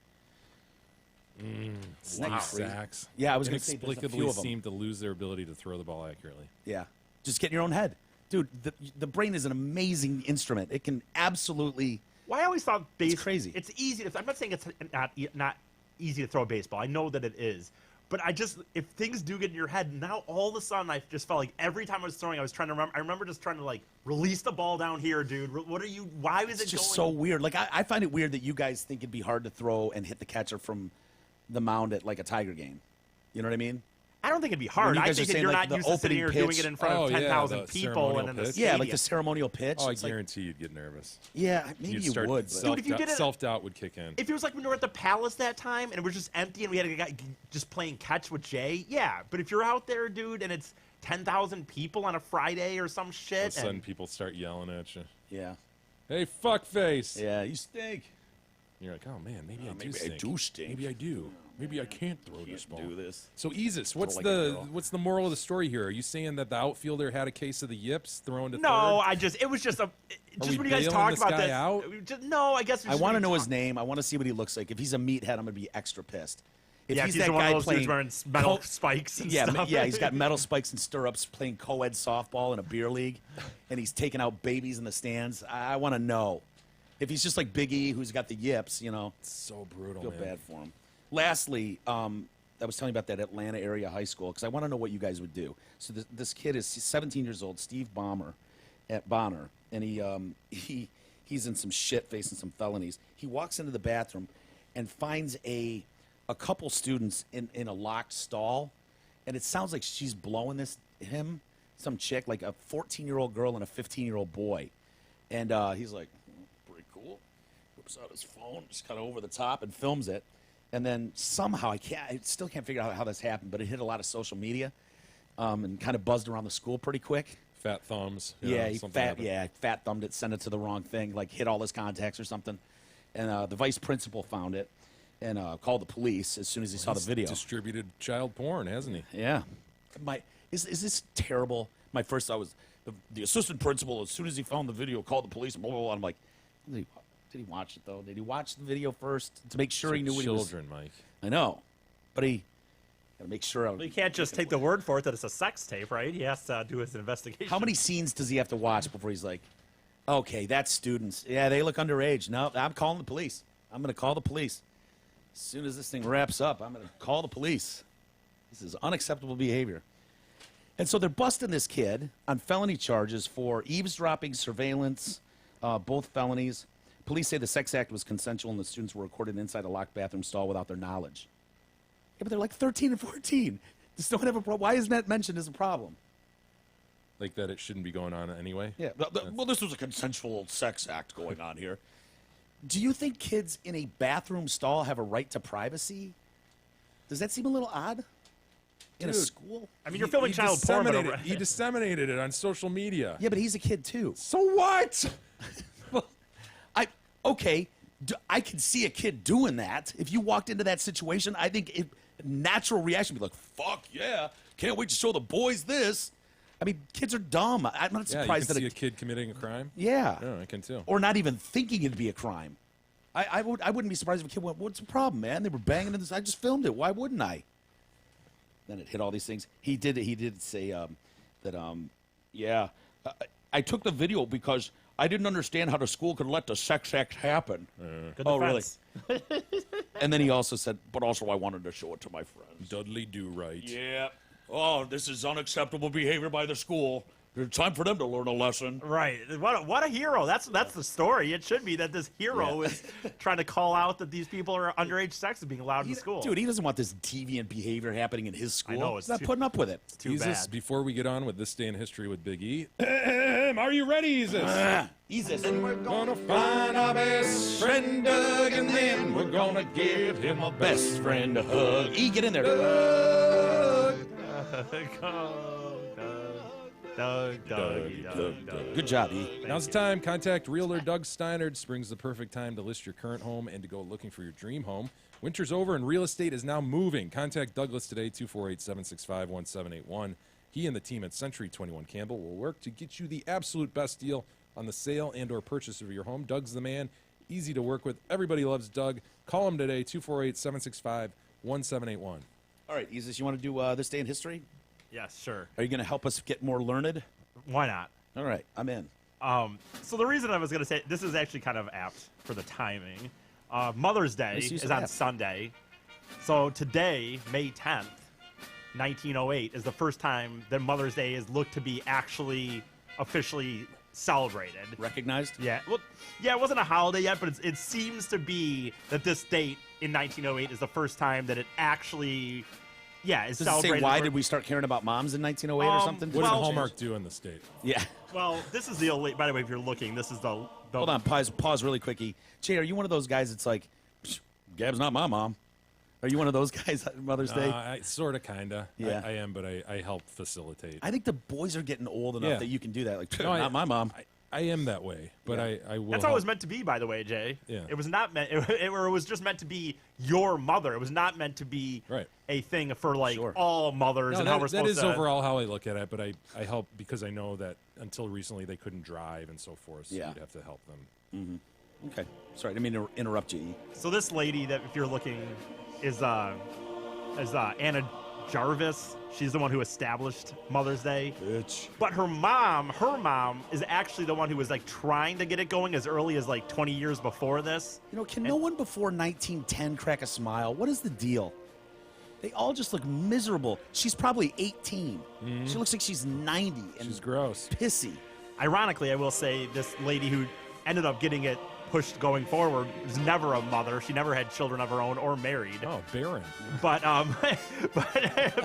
Wow. Sacks. Yeah, I was going to say there's a inexplicably few of them. seem to lose their ability to throw the ball accurately. Yeah. Just get in your own head. Dude, the brain is an amazing instrument. It can absolutely... Well, I always thought It's crazy. It's easy to. I'm not saying it's not easy to throw a baseball. I know that it is, but if things do get in your head, now all of a sudden I just felt like every time I was throwing, I was trying to remember. I remember just trying to like release the ball down here, dude. What are you? Why is it It's just going? so weird. Like I find it weird that you guys think it'd be hard to throw and hit the catcher from the mound at like a Tiger game. You know what I mean? I don't think it'd be hard. you I guys think are that saying, you're like, not the used to sitting opening here doing pitch. it in front of 10,000 the people and in the ceremonial pitch. Yeah, stadium. like the ceremonial pitch. Oh, I It's like- guarantee you'd get nervous. yeah, maybe You'd you start would. But Dude, if you did it- self-doubt would kick in. If it was like when we were at the Palace that time and it was just empty and we had a guy just playing catch with Jay, yeah. But if you're out there, dude, and it's 10,000 people on a Friday or some All of a shit, sudden, and people start yelling at you. yeah. Hey, fuckface! Yeah, you stink. You're like, oh man, maybe I do maybe I stink. do stink. Maybe I do. Maybe I can't throw this ball. do this. So, Isis, what's like a the girl. what's the moral of the story here? Are you saying that the outfielder had a case of the yips thrown to no, third? it was just we when you guys bailing talked this about guy this. out? No, I guess I want to know his name. I want to see what he looks like. If he's a meathead, I'm going to be extra pissed. If Yeah, he's he's that one guy of those playing dudes wearing metal spikes and yeah, stuff. yeah, he's got metal spikes and stirrups playing co-ed softball in a beer league, and he's taking out babies in the stands. I want to know. If he's just like Big E, who's got the yips, It's so brutal, feel man. bad for him. Lastly, I was telling you about that Atlanta area high school because I want to know what you guys would do. So this kid is 17 years old, Steve Bonner, and he's in some shit, facing some felonies. He walks into the bathroom and finds a couple students in a locked stall, and it sounds like she's blowing him, some chick, like a 14-year-old girl and a 15-year-old boy, and he's like, pretty cool. Whips out his phone, just kind of over the top, and films it. And then somehow I still can't figure out how this happened, but it hit a lot of social media, and kind of buzzed around the school pretty quick. Fat thumbs. Yeah, something happened. fat thumbed it, sent it to the wrong thing, like hit all his contacts or something. And the vice principal found it and called the police as soon as he saw the He's video. distributed child porn, hasn't he? Yeah, is this terrible? My first thought was the assistant principal. As soon as he found the video, called the police. Blah, blah, blah. I'm like, did he watch it though? Did he watch the video first to make sure he knew what he was? Children, Mike. I know, but he got to make sure. Well, you can't just take the word for it that it's a sex tape, right? He has to do his investigation. How many scenes does he have to watch before he's like, okay, that's students. Yeah, they look underage. No, I'm calling the police. I'm going to call the police. As soon as this thing wraps up, I'm going to call the police. This is unacceptable behavior. And so they're busting this kid on felony charges for eavesdropping, surveillance, both felonies. Police say the sex act was consensual and the students were recorded inside a locked bathroom stall without their knowledge. Yeah, but they're like 13 and 14. Does no one have a problem? Why isn't that mentioned as a problem? Like that it shouldn't be going on anyway? Yeah. Well, this was a consensual sex act going on here. Do you think kids in a bathroom stall have a right to privacy? Does that seem a little odd? In a Dude. school? I mean, you're filming child porn, but He disseminated it on social media. Yeah, but he's a kid too. So what? Okay, I can see a kid doing that. If you walked into that situation, I think natural reaction would be like, fuck yeah, can't wait to show the boys this. I mean, kids are dumb. I'm not Yeah, you surprised can that see a kid committing a crime? yeah. Yeah, I can too. Or not even thinking it'd be a crime. I wouldn't be surprised if a kid went, what's the problem, man? They were banging in this. I just filmed it. Why wouldn't I? Then it hit all these things. He did say I took the video because I didn't understand how the school could let the sex act happen. Good Oh, really? defense. And then he also said, but also I wanted to show it to my friends. Dudley Do Right. Yeah. Oh, this is unacceptable behavior by the school. It's time for them to learn a lesson. Right. What a hero. That's the story. It should be that this hero is trying to call out that these people are underage sex is being allowed in school. Dude, he doesn't want this deviant behavier happening in his school. I know, He's not putting up with it. It's too Isis, bad. before we get on with this day in history with Big E, are you ready, Isis? Isis. We're gonna find our best friend Doug, and then we're gonna give him a Best friend a hug. E, get in there. Doug. Good job, E. Now's the time. Contact Realtor Doug Steiner. Spring's the perfect time to list your current home and to go looking for your dream home. Winter's over and real estate is now moving. Contact Douglas today, 248-765-1781. He and the team at Century 21 Campbell will work to get you the absolute best deal on the sale and or purchase of your home. Doug's the man. Easy to work with. Everybody loves Doug. Call him today, 248-765-1781. All right, Isis, you want to do this day in history? Yes, sure. Are you going to help us get more learned? Why not? All right, I'm in. So the reason I was going to say this is actually kind of apt for the timing. Mother's Day Let's use is an on app. Sunday. So today, May 10th, 1908, is the first time that Mother's Day is looked to be actually officially celebrated. Recognized? Yeah. Well, yeah, it wasn't a holiday yet, but it seems to be that this date in 1908 is the first time that it actually, is Does it celebrated. say why for- did we start caring about moms in 1908 or something? What did Well- Hallmark do in the state? Yeah. Well, this is the only. By the way, if you're looking, this is the Hold on, pause really quickie. Jay, are you one of those guys that's like, "Psh, Gab's not my mom? Are you one of those guys on Mother's Day? I sort of, kind of. Yeah. I am, but I help facilitate. I think the boys are getting old enough Yeah. that you can do that. Like, No, not my mom. I am that way, but Yeah. I will. That's how it was help. meant to be, by the way, Jay. Yeah. It was not meant. It was just meant to be your mother. It was not meant to be Right. a thing for like Sure. all mothers No, and how we're that supposed is to. overall how I look at it, but I help because I know that until recently they couldn't drive and so forth, so Yeah. you'd have to help them. Okay. Sorry, I didn't mean to interrupt you. E. So this lady that, if you're looking, is Anna Jarvis. She's the one who established Mother's Day. Bitch. But her mom is actually the one who was like trying to get it going as early as like 20 years before this. You know, can no one before 1910 crack a smile? What is the deal? They all just look miserable. She's probably 18. She looks like she's 90 and She's gross. pissy. Ironically, I will say this lady who ended up getting it pushed going forward was never a mother. She never had children of her own or married. Oh, barren. But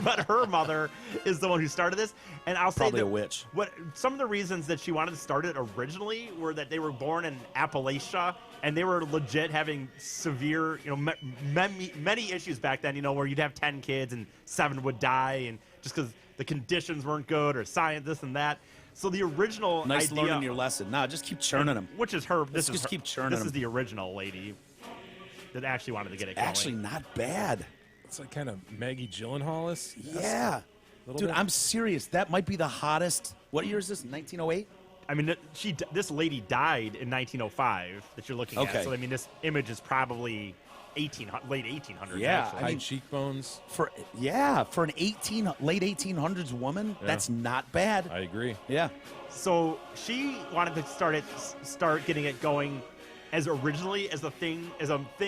but her mother is the one who started this. And I'll say Probably that a witch. What some of the reasons that she wanted to start it originally were that they were born in Appalachia and they were legit having severe, many issues back then. Where you'd have 10 kids and 7 would die, and just because the conditions weren't good or science, this and that. So the original Nice idea, learning your lesson. Nah, just keep churning them. which is her. This Let's is just her- keep churning This them. is the original lady that actually wanted to get it going. Actually, not bad. It's like kind of Maggie Gyllenhaal-ish. Yeah. Little Dude, bit. I'm serious. That might be the hottest. What year is this? 1908? I mean, this lady died in 1905 that you're looking Okay. at. So I mean, this image is probably late 1800s. Yeah, actually. High cheekbones. For an late 1800s woman, Yeah. that's not bad. I agree. Yeah. So she wanted to start getting it going as originally as a thing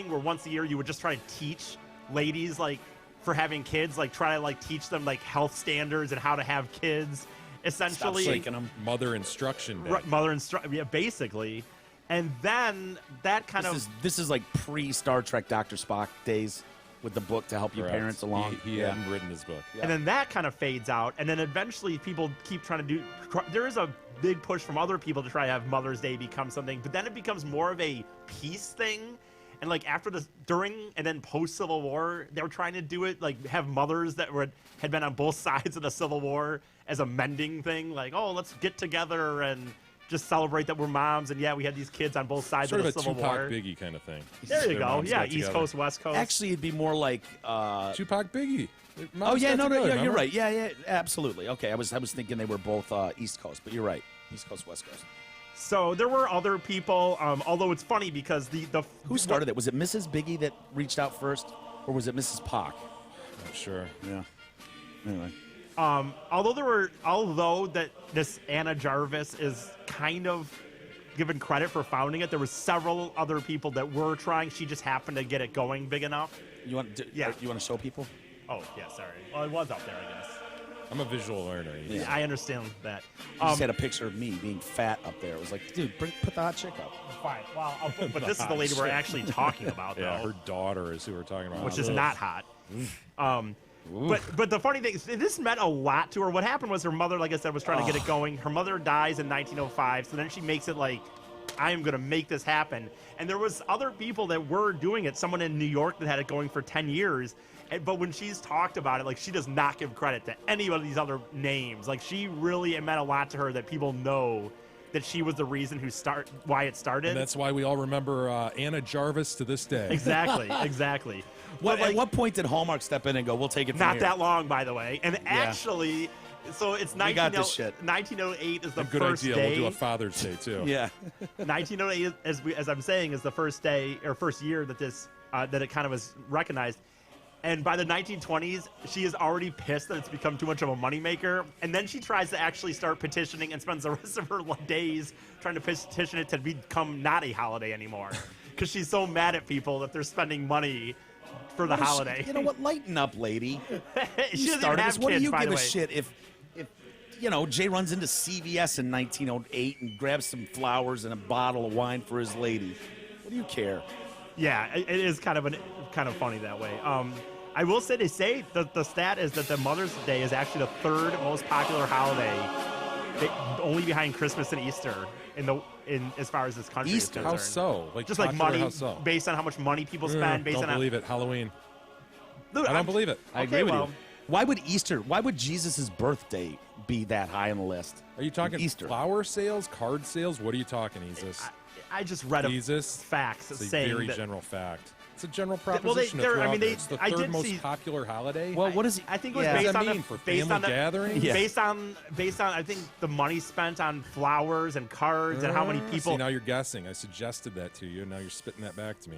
where once a year you would just try to teach ladies like for having kids, like try to like teach them like health standards and how to have kids. Essentially, Stop shaking them. Mother instruction day. mother instruction, yeah, basically. And then that kind of This is like pre-Star Trek Dr. Spock days with the book to help your Correct. parents along. He hadn't written his book. And then that kind of fades out, and then eventually people keep trying to there is a big push from other people to try to have Mother's Day become something, but then it becomes more of a peace thing. And like after during and then post Civil War, they were trying to do it like have mothers that had been on both sides of the Civil War as a mending thing, like, oh, let's get together and just celebrate that we're moms, and yeah, we had these kids on both sides Sort of of the a Civil Tupac War. Biggie kind of thing. There you Their go. moms Yeah, got East together. Coast, West Coast. Actually, it'd be more like. Tupac Biggie. Oh Moms yeah, got no, together, you're remember? right. Yeah, absolutely. Okay, I was thinking they were both East Coast, but you're right. East Coast, West Coast. So there were other people, although it's funny because the Who started it? Was it Mrs. Biggie that reached out first, or was it Mrs. Pac? Not sure. Yeah. Anyway. although that this Anna Jarvis is kind of given credit for founding it, there was several other people that were trying. She just happened to get it going big enough. You want? Yeah. You want to show people? Oh yeah, sorry. Well, it was up there, I guess. I'm a visual learner. Yeah. I understand that. You just had a picture of me being fat up there. It was like, dude, put the hot chick up. Fine. Well, but this is the lady we're actually talking about, Yeah, though, her daughter is who we're talking about. which is not hot. But the funny thing is, this meant a lot to her. What happened was her mother, like I said, was trying to get it going. Her mother dies in 1905, so then she makes it like, I am going to make this happen. And there was other people that were doing it. Someone in New York that had it going for 10 years. But when she's talked about it, like, she does not give credit to any of these other names. Like, she really, it meant a lot to her that people know that she was the reason why it started. And that's why we all remember Anna Jarvis to this day. Exactly. At what point did Hallmark step in and go, we'll take it from Not here? that long, by the way. And actually, so it's We got this shit. 1908 is the Good first idea. day. We'll do a Father's Day, too. Yeah. 1908, as I'm saying, is the first day or first year that this that it kind of was recognized. And by the 1920s, she is already pissed that it's become too much of a moneymaker. And then she tries to actually start petitioning and spends the rest of her days trying to petition it to become not a holiday anymore. Because she's so mad at people that they're spending money for the holiday. You know what? Lighten up, lady. She doesn't even started have this. What do kids, you by give the a way. shit if Jay runs into CVS in 1908 and grabs some flowers and a bottle of wine for his lady? What do you care? Yeah, it is kind of funny that way. I will say they say the stat is that the Mother's Day is actually the third most popular holiday, only behind Christmas and Easter in as far as this country is Easter? concerned. How so? Like, Just like popular, money, how so? based on how much money people spend. Based Don't on believe it. Halloween. Dude, I don't believe it. I Okay, agree with well- you. Why would Jesus' birthday be that high on the list? Are you talking Easter? flower sales, card sales? What are you talking, Jesus? I just read Jesus? facts It's a saying very that. general fact. It's a general Well, proposition. they're- to throw I out mean, there. they- It's the I third did most see- popular holiday. Well, what is it? I think it was Yeah. what based does that on mean for based family on the, gatherings? Yeah. based on I think the money spent on flowers and cards and how many people. See, now you're guessing. I suggested that to you, and now you're spitting that back to me.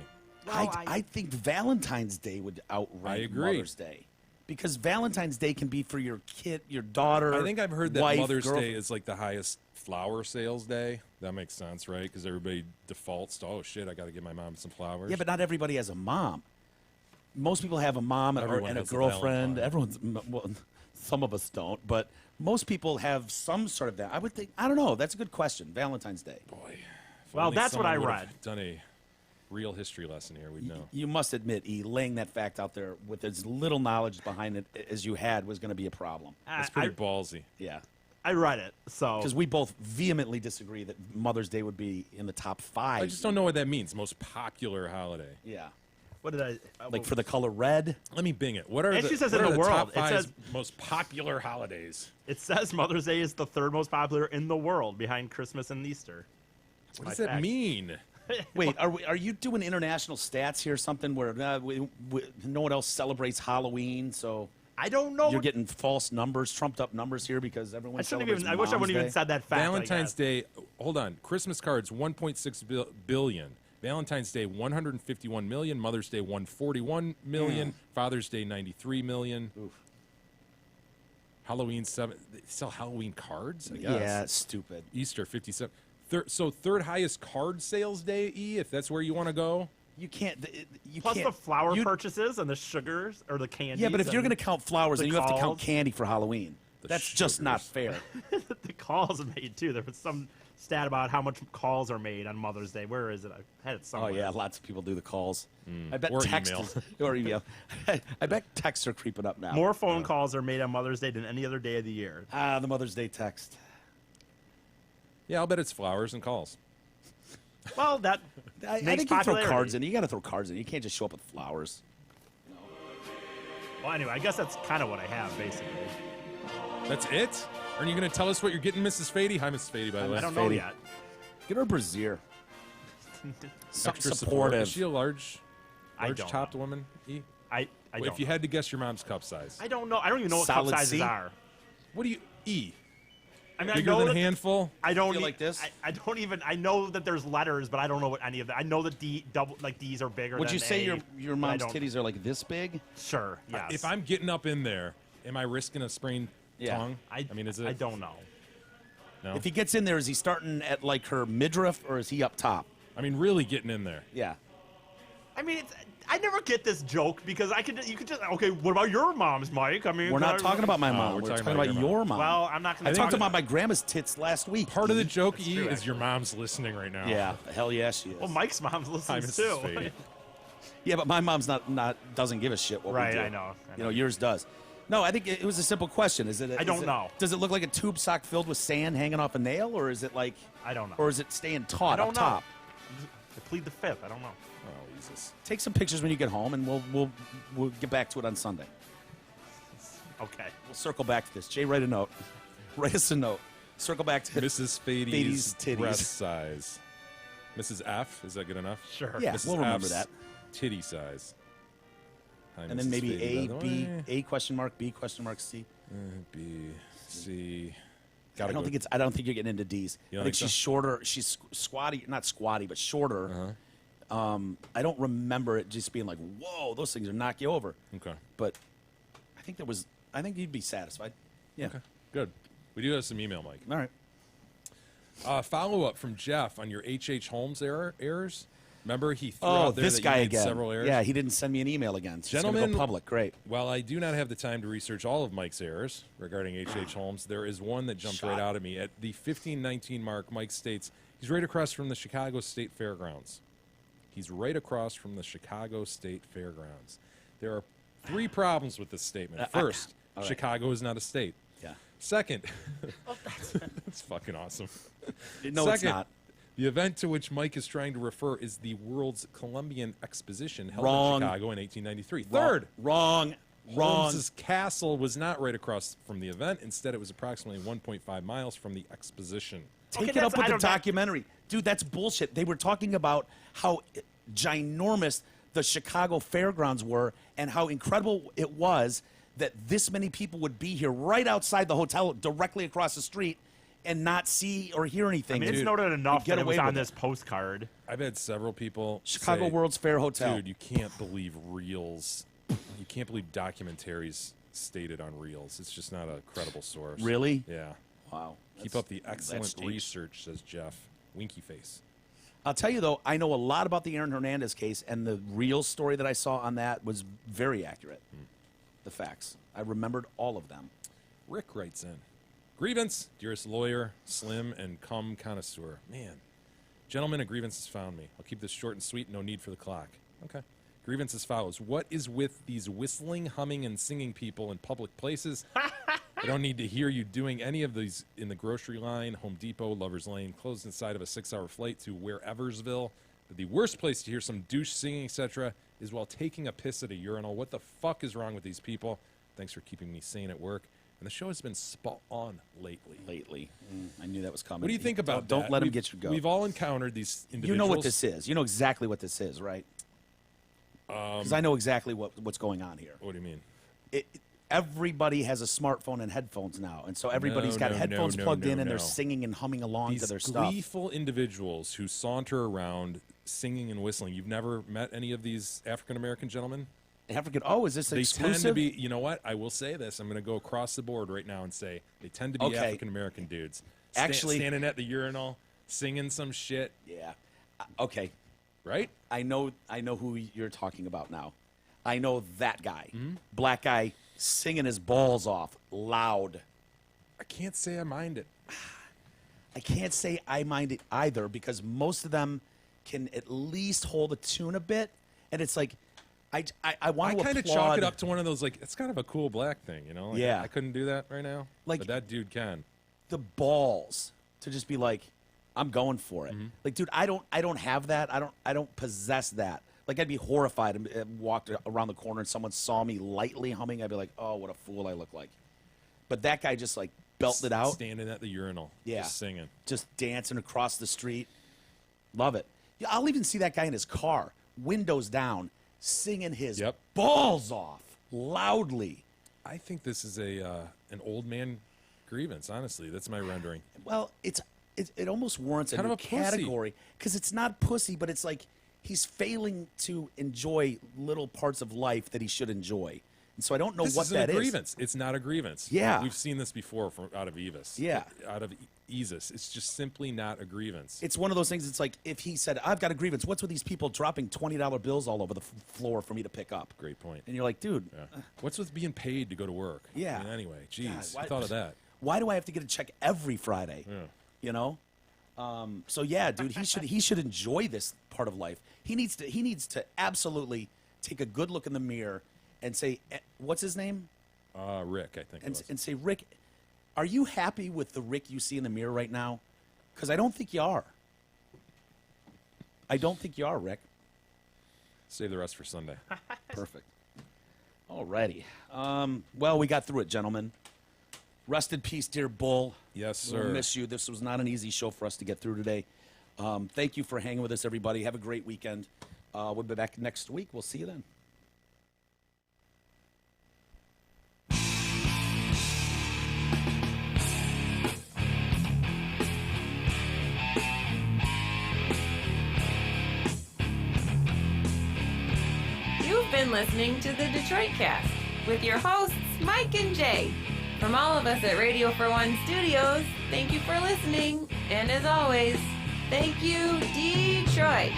I think Valentine's Day would outrank I agree. Mother's Day. Because Valentine's Day can be for your kid, your daughter. I think I've heard that wife, Mother's girl- Day is like the highest flower sales day. That makes sense, right? Because everybody defaults to, oh shit, I got to give my mom some flowers. Yeah, but not everybody has a mom. Most people have a mom Everyone and a has a girlfriend. Valentine. Well, some of us don't, but most people have some sort of that. I would think. I don't know. That's a good question. Valentine's Day. boy. if Well, only that's what someone I would've read. Done a real history lesson here. We'd know. You must admit, laying that fact out there with as little knowledge behind it as you had was going to be a problem. That's pretty ballsy. Yeah. I read it, so Because we both vehemently disagree that Mother's Day would be in the top 5. I just don't know what that means. Most popular holiday. Yeah. what did I Like for the color red. Let me bing it. What are It the, actually says what in are the the world. top It five says- most popular holidays? It says Mother's Day is the third most popular in the world, behind Christmas and Easter. What my does that fact. mean? Wait, are you doing international stats here? Something where no one else celebrates Halloween, so I don't know. you're getting false numbers, trumped up numbers here because everyone I shouldn't celebrates even. I wish I Mom's wouldn't even Day. said that fact. Valentine's Day. Hold on. Christmas cards 1.6 billion. Valentine's Day 151 million. Mother's Day 141 million. Father's Day 93 million. Oof. Halloween 7. They sell Halloween cards. I guess. Yeah, it's stupid. Easter 57. So third highest card sales day. If that's where you want to go. You can't. You Plus can't, the flower you- purchases and the sugars or the candies. Yeah, but if you're and going to count flowers, the then you have to count calls. candy for Halloween. The That's just not sugars. fair. the calls made too. There was some stat about how much calls are made on Mother's Day. Where is it? I had it Oh somewhere. yeah, lots of people do the calls. I bet Or text email. or email. I bet texts are creeping up now. More phone calls are made on Mother's Day than any other day of the year. The Mother's Day text. Yeah, I'll bet it's flowers and calls. Well, that I makes think you throw popularity. cards in. You got to throw cards in. You can't just show up with flowers. Well, anyway, I guess that's kind of what I have basically. That's it? Aren't you going to tell us what you're getting, Mrs. Fady? Hi, Mrs. Fady, by the way. I don't know Fady. yet. Get her a brassiere. Something Extra supportive. Is she a large I don't topped know. woman? E? I Well, don't. if you had to guess your mom's cup size, I don't know. I don't even know what cup Solid sizes C? are. what do you E? I mean, Bigger I know than a that, handful? I don't Feel e- like this? I don't even. I know that there's letters, but I don't know what any of that. I know that D's are bigger. Would than you say A, your but I mom's don't- titties are like this big? Sure. Yes. If I'm getting up in there, am I risking a sprained Yeah. tongue? I mean, is it? I don't know. No? If he gets in there, is he starting at like her midriff or is he up top? I mean, really getting in there. Yeah. I mean, I never get this joke because you could just okay. What about your mom's, Mike? I mean, We're not talking about my mom. we're We're talking talking about about your your mom. Well, I'm not going I to talked about my grandma's tits last week. Part of the E. joke, That's E, true, is your mom's listening right now. Yeah, hell yeah, she is. Well, Mike's mom's Hi, listens Mrs. too. Fady. Yeah, but my mom's not doesn't give a shit what Right, we do. I know. You know, yours does. No, I think it was a simple question. I don't know. Does it look like a tube sock filled with sand hanging off a nail, or is it like? I don't know. Or is it staying taut I don't up know. top? I plead the fifth. I don't know. Oh, Jesus. Take some pictures when you get home, and we'll get back to it on Sunday. Okay. We'll circle back to this. Jay, write a note. Write us a note. Circle back to Mrs. Fady's Fady's titties. breast size. Mrs. F, is that good enough? Sure. Yeah, Mrs. we'll remember F's that. Titty size. Hi, And then Mrs. maybe Fady, A, by the B, way. A question mark, B question mark, C. B, C. I don't think you're getting into D's. You I don't think think so? she's shorter. She's squatty, not squatty, but shorter. I don't remember it just being like, "Whoa, those things are knock you over." Okay. But I think I think you'd be satisfied. Yeah. Okay. Good. We do have some email, Mike. All right. Follow up from Jeff on your H.H. Holmes errors. Remember, he threw Oh, out there this that guy you made again. several errors? Yeah, he didn't send me an email again. So Gentlemen, it's gonna go public. Great. While I do not have the time to research all of Mike's errors regarding H.H. Holmes, there is one that jumped right out at me. At the 1519 mark, Mike states he's right across from the Chicago State Fairgrounds. He's right across from the Chicago State Fairgrounds. There are three problems with this statement. First, all right. Chicago is not a state. Yeah. Second, that's fucking awesome. No, Second, it's not. the event to which Mike is trying to refer is the World's Columbian Exposition held Wrong. in Chicago in 1893. Third, Wrong. Holmes's castle was not right across from the event. Instead, it was approximately 1.5 miles from the exposition. Take Okay, it up that's- with I the don't know. documentary. Dude, that's bullshit. They were talking about how ginormous the Chicago Fairgrounds were and how incredible it was that this many people would be here right outside the hotel directly across the street and not see or hear anything. I mean, it's Dude, noted enough get that it was away on with this postcard. I've had several people Chicago say, World's Fair Hotel. Dude, you can't believe reels. You can't believe documentaries stated on reels. It's just not a credible source. Really? Yeah. Wow. Keep That's- up the that's excellent changed. research, says Jeff. Winky face. I'll tell you, though, I know a lot about the Aaron Hernandez case, and the real story that I saw on that was very accurate. The facts. I remembered all of them. Rick writes in. Grievance, dearest lawyer, slim, and cum connoisseur. Man, gentlemen, a grievance has found me. I'll keep this short and sweet, no need for the clock. Okay. Grievance as follows. What is with these whistling, humming, and singing people in public places? I don't need to hear you doing any of these in the grocery line, Home Depot, Lover's Lane, closed inside of a 6-hour flight to whereversville. But the worst place to hear some douche singing, etc., is while taking a piss at a urinal. What the fuck is wrong with these people? Thanks for keeping me sane at work. And the show has been spot on lately. I knew that was coming. What do you think about Don't that? let him We've- get your goat. We've all encountered these individuals. You know what this is. You know exactly what this is, right? Because I know exactly what's going on here. What do you mean? Everybody has a smartphone and headphones now, and so everybody's got headphones plugged in, and they're singing and humming along These to their stuff. gleeful individuals who saunter around singing and whistling. You've never met any of these African American gentlemen? African. Oh, is this They exclusive? tend to be. You know what? I will say this. I'm going to go across the board right now and say they tend to be Okay. African American dudes. Actually- standing at the urinal, singing some shit. Yeah. Okay. Right? I know who you're talking about now. I know that guy, Mm-hmm. black guy, singing his balls off, loud. I can't say I mind it. I can't say I mind it either because most of them can at least hold a tune a bit, and it's like I want I to kind of chalk it up to one of those like it's kind of a cool black thing, you know? Like, Yeah. I couldn't do that right now. Like- but that dude can. the balls to just be like, I'm going for it. Mm-hmm. Like, dude, I don't have that. I don't possess that. Like, I'd be horrified and walked around the corner and someone saw me lightly humming. I'd be like, oh, what a fool I look like. But that guy just like belted out, Standing at the urinal. Yeah. Just singing. just dancing across the street. Love it. Yeah, I'll even see that guy in his car, windows down, singing his Yep. balls off loudly. I think this is an old man grievance, honestly. That's my rendering. Well, it almost warrants a Kind new of a pussy. category because it's not pussy, but it's like he's failing to enjoy little parts of life that he should enjoy. And so I don't know This what isn't that a is. grievance. It's not a grievance. Yeah. We've seen this before out of Evis. Yeah. Out of ESIS. It's just simply not a grievance. It's one of those things. It's like if he said, "I've got a grievance," what's with these people dropping $20 bills all over the floor for me to pick up? Great point. And you're like, dude, Yeah. What's with being paid to go to work? Yeah. I mean, anyway, geez, God, I thought of that. Why do I have to get a check every Friday? Yeah. You know. So yeah, dude, he should enjoy this part of life. He needs to absolutely take a good look in the mirror and say, what's his name? Rick, I think. it was. And say, Rick, are you happy with the Rick you see in the mirror right now? Because I don't think you are. I don't think you are, Rick. Save the rest for Sunday. Perfect. Alrighty. Well, we got through it, gentlemen. Rest in peace, dear Bull. Yes, We'll sir. miss you. This was not an easy show for us to get through today. Thank you for hanging with us, everybody. Have a great weekend. We'll be back next week. We'll see you then. You've been listening to the Detroit Cast with your hosts, Mike and Jay. From all of us at Radio for One Studios, thank you for listening. And as always, thank you, Detroit.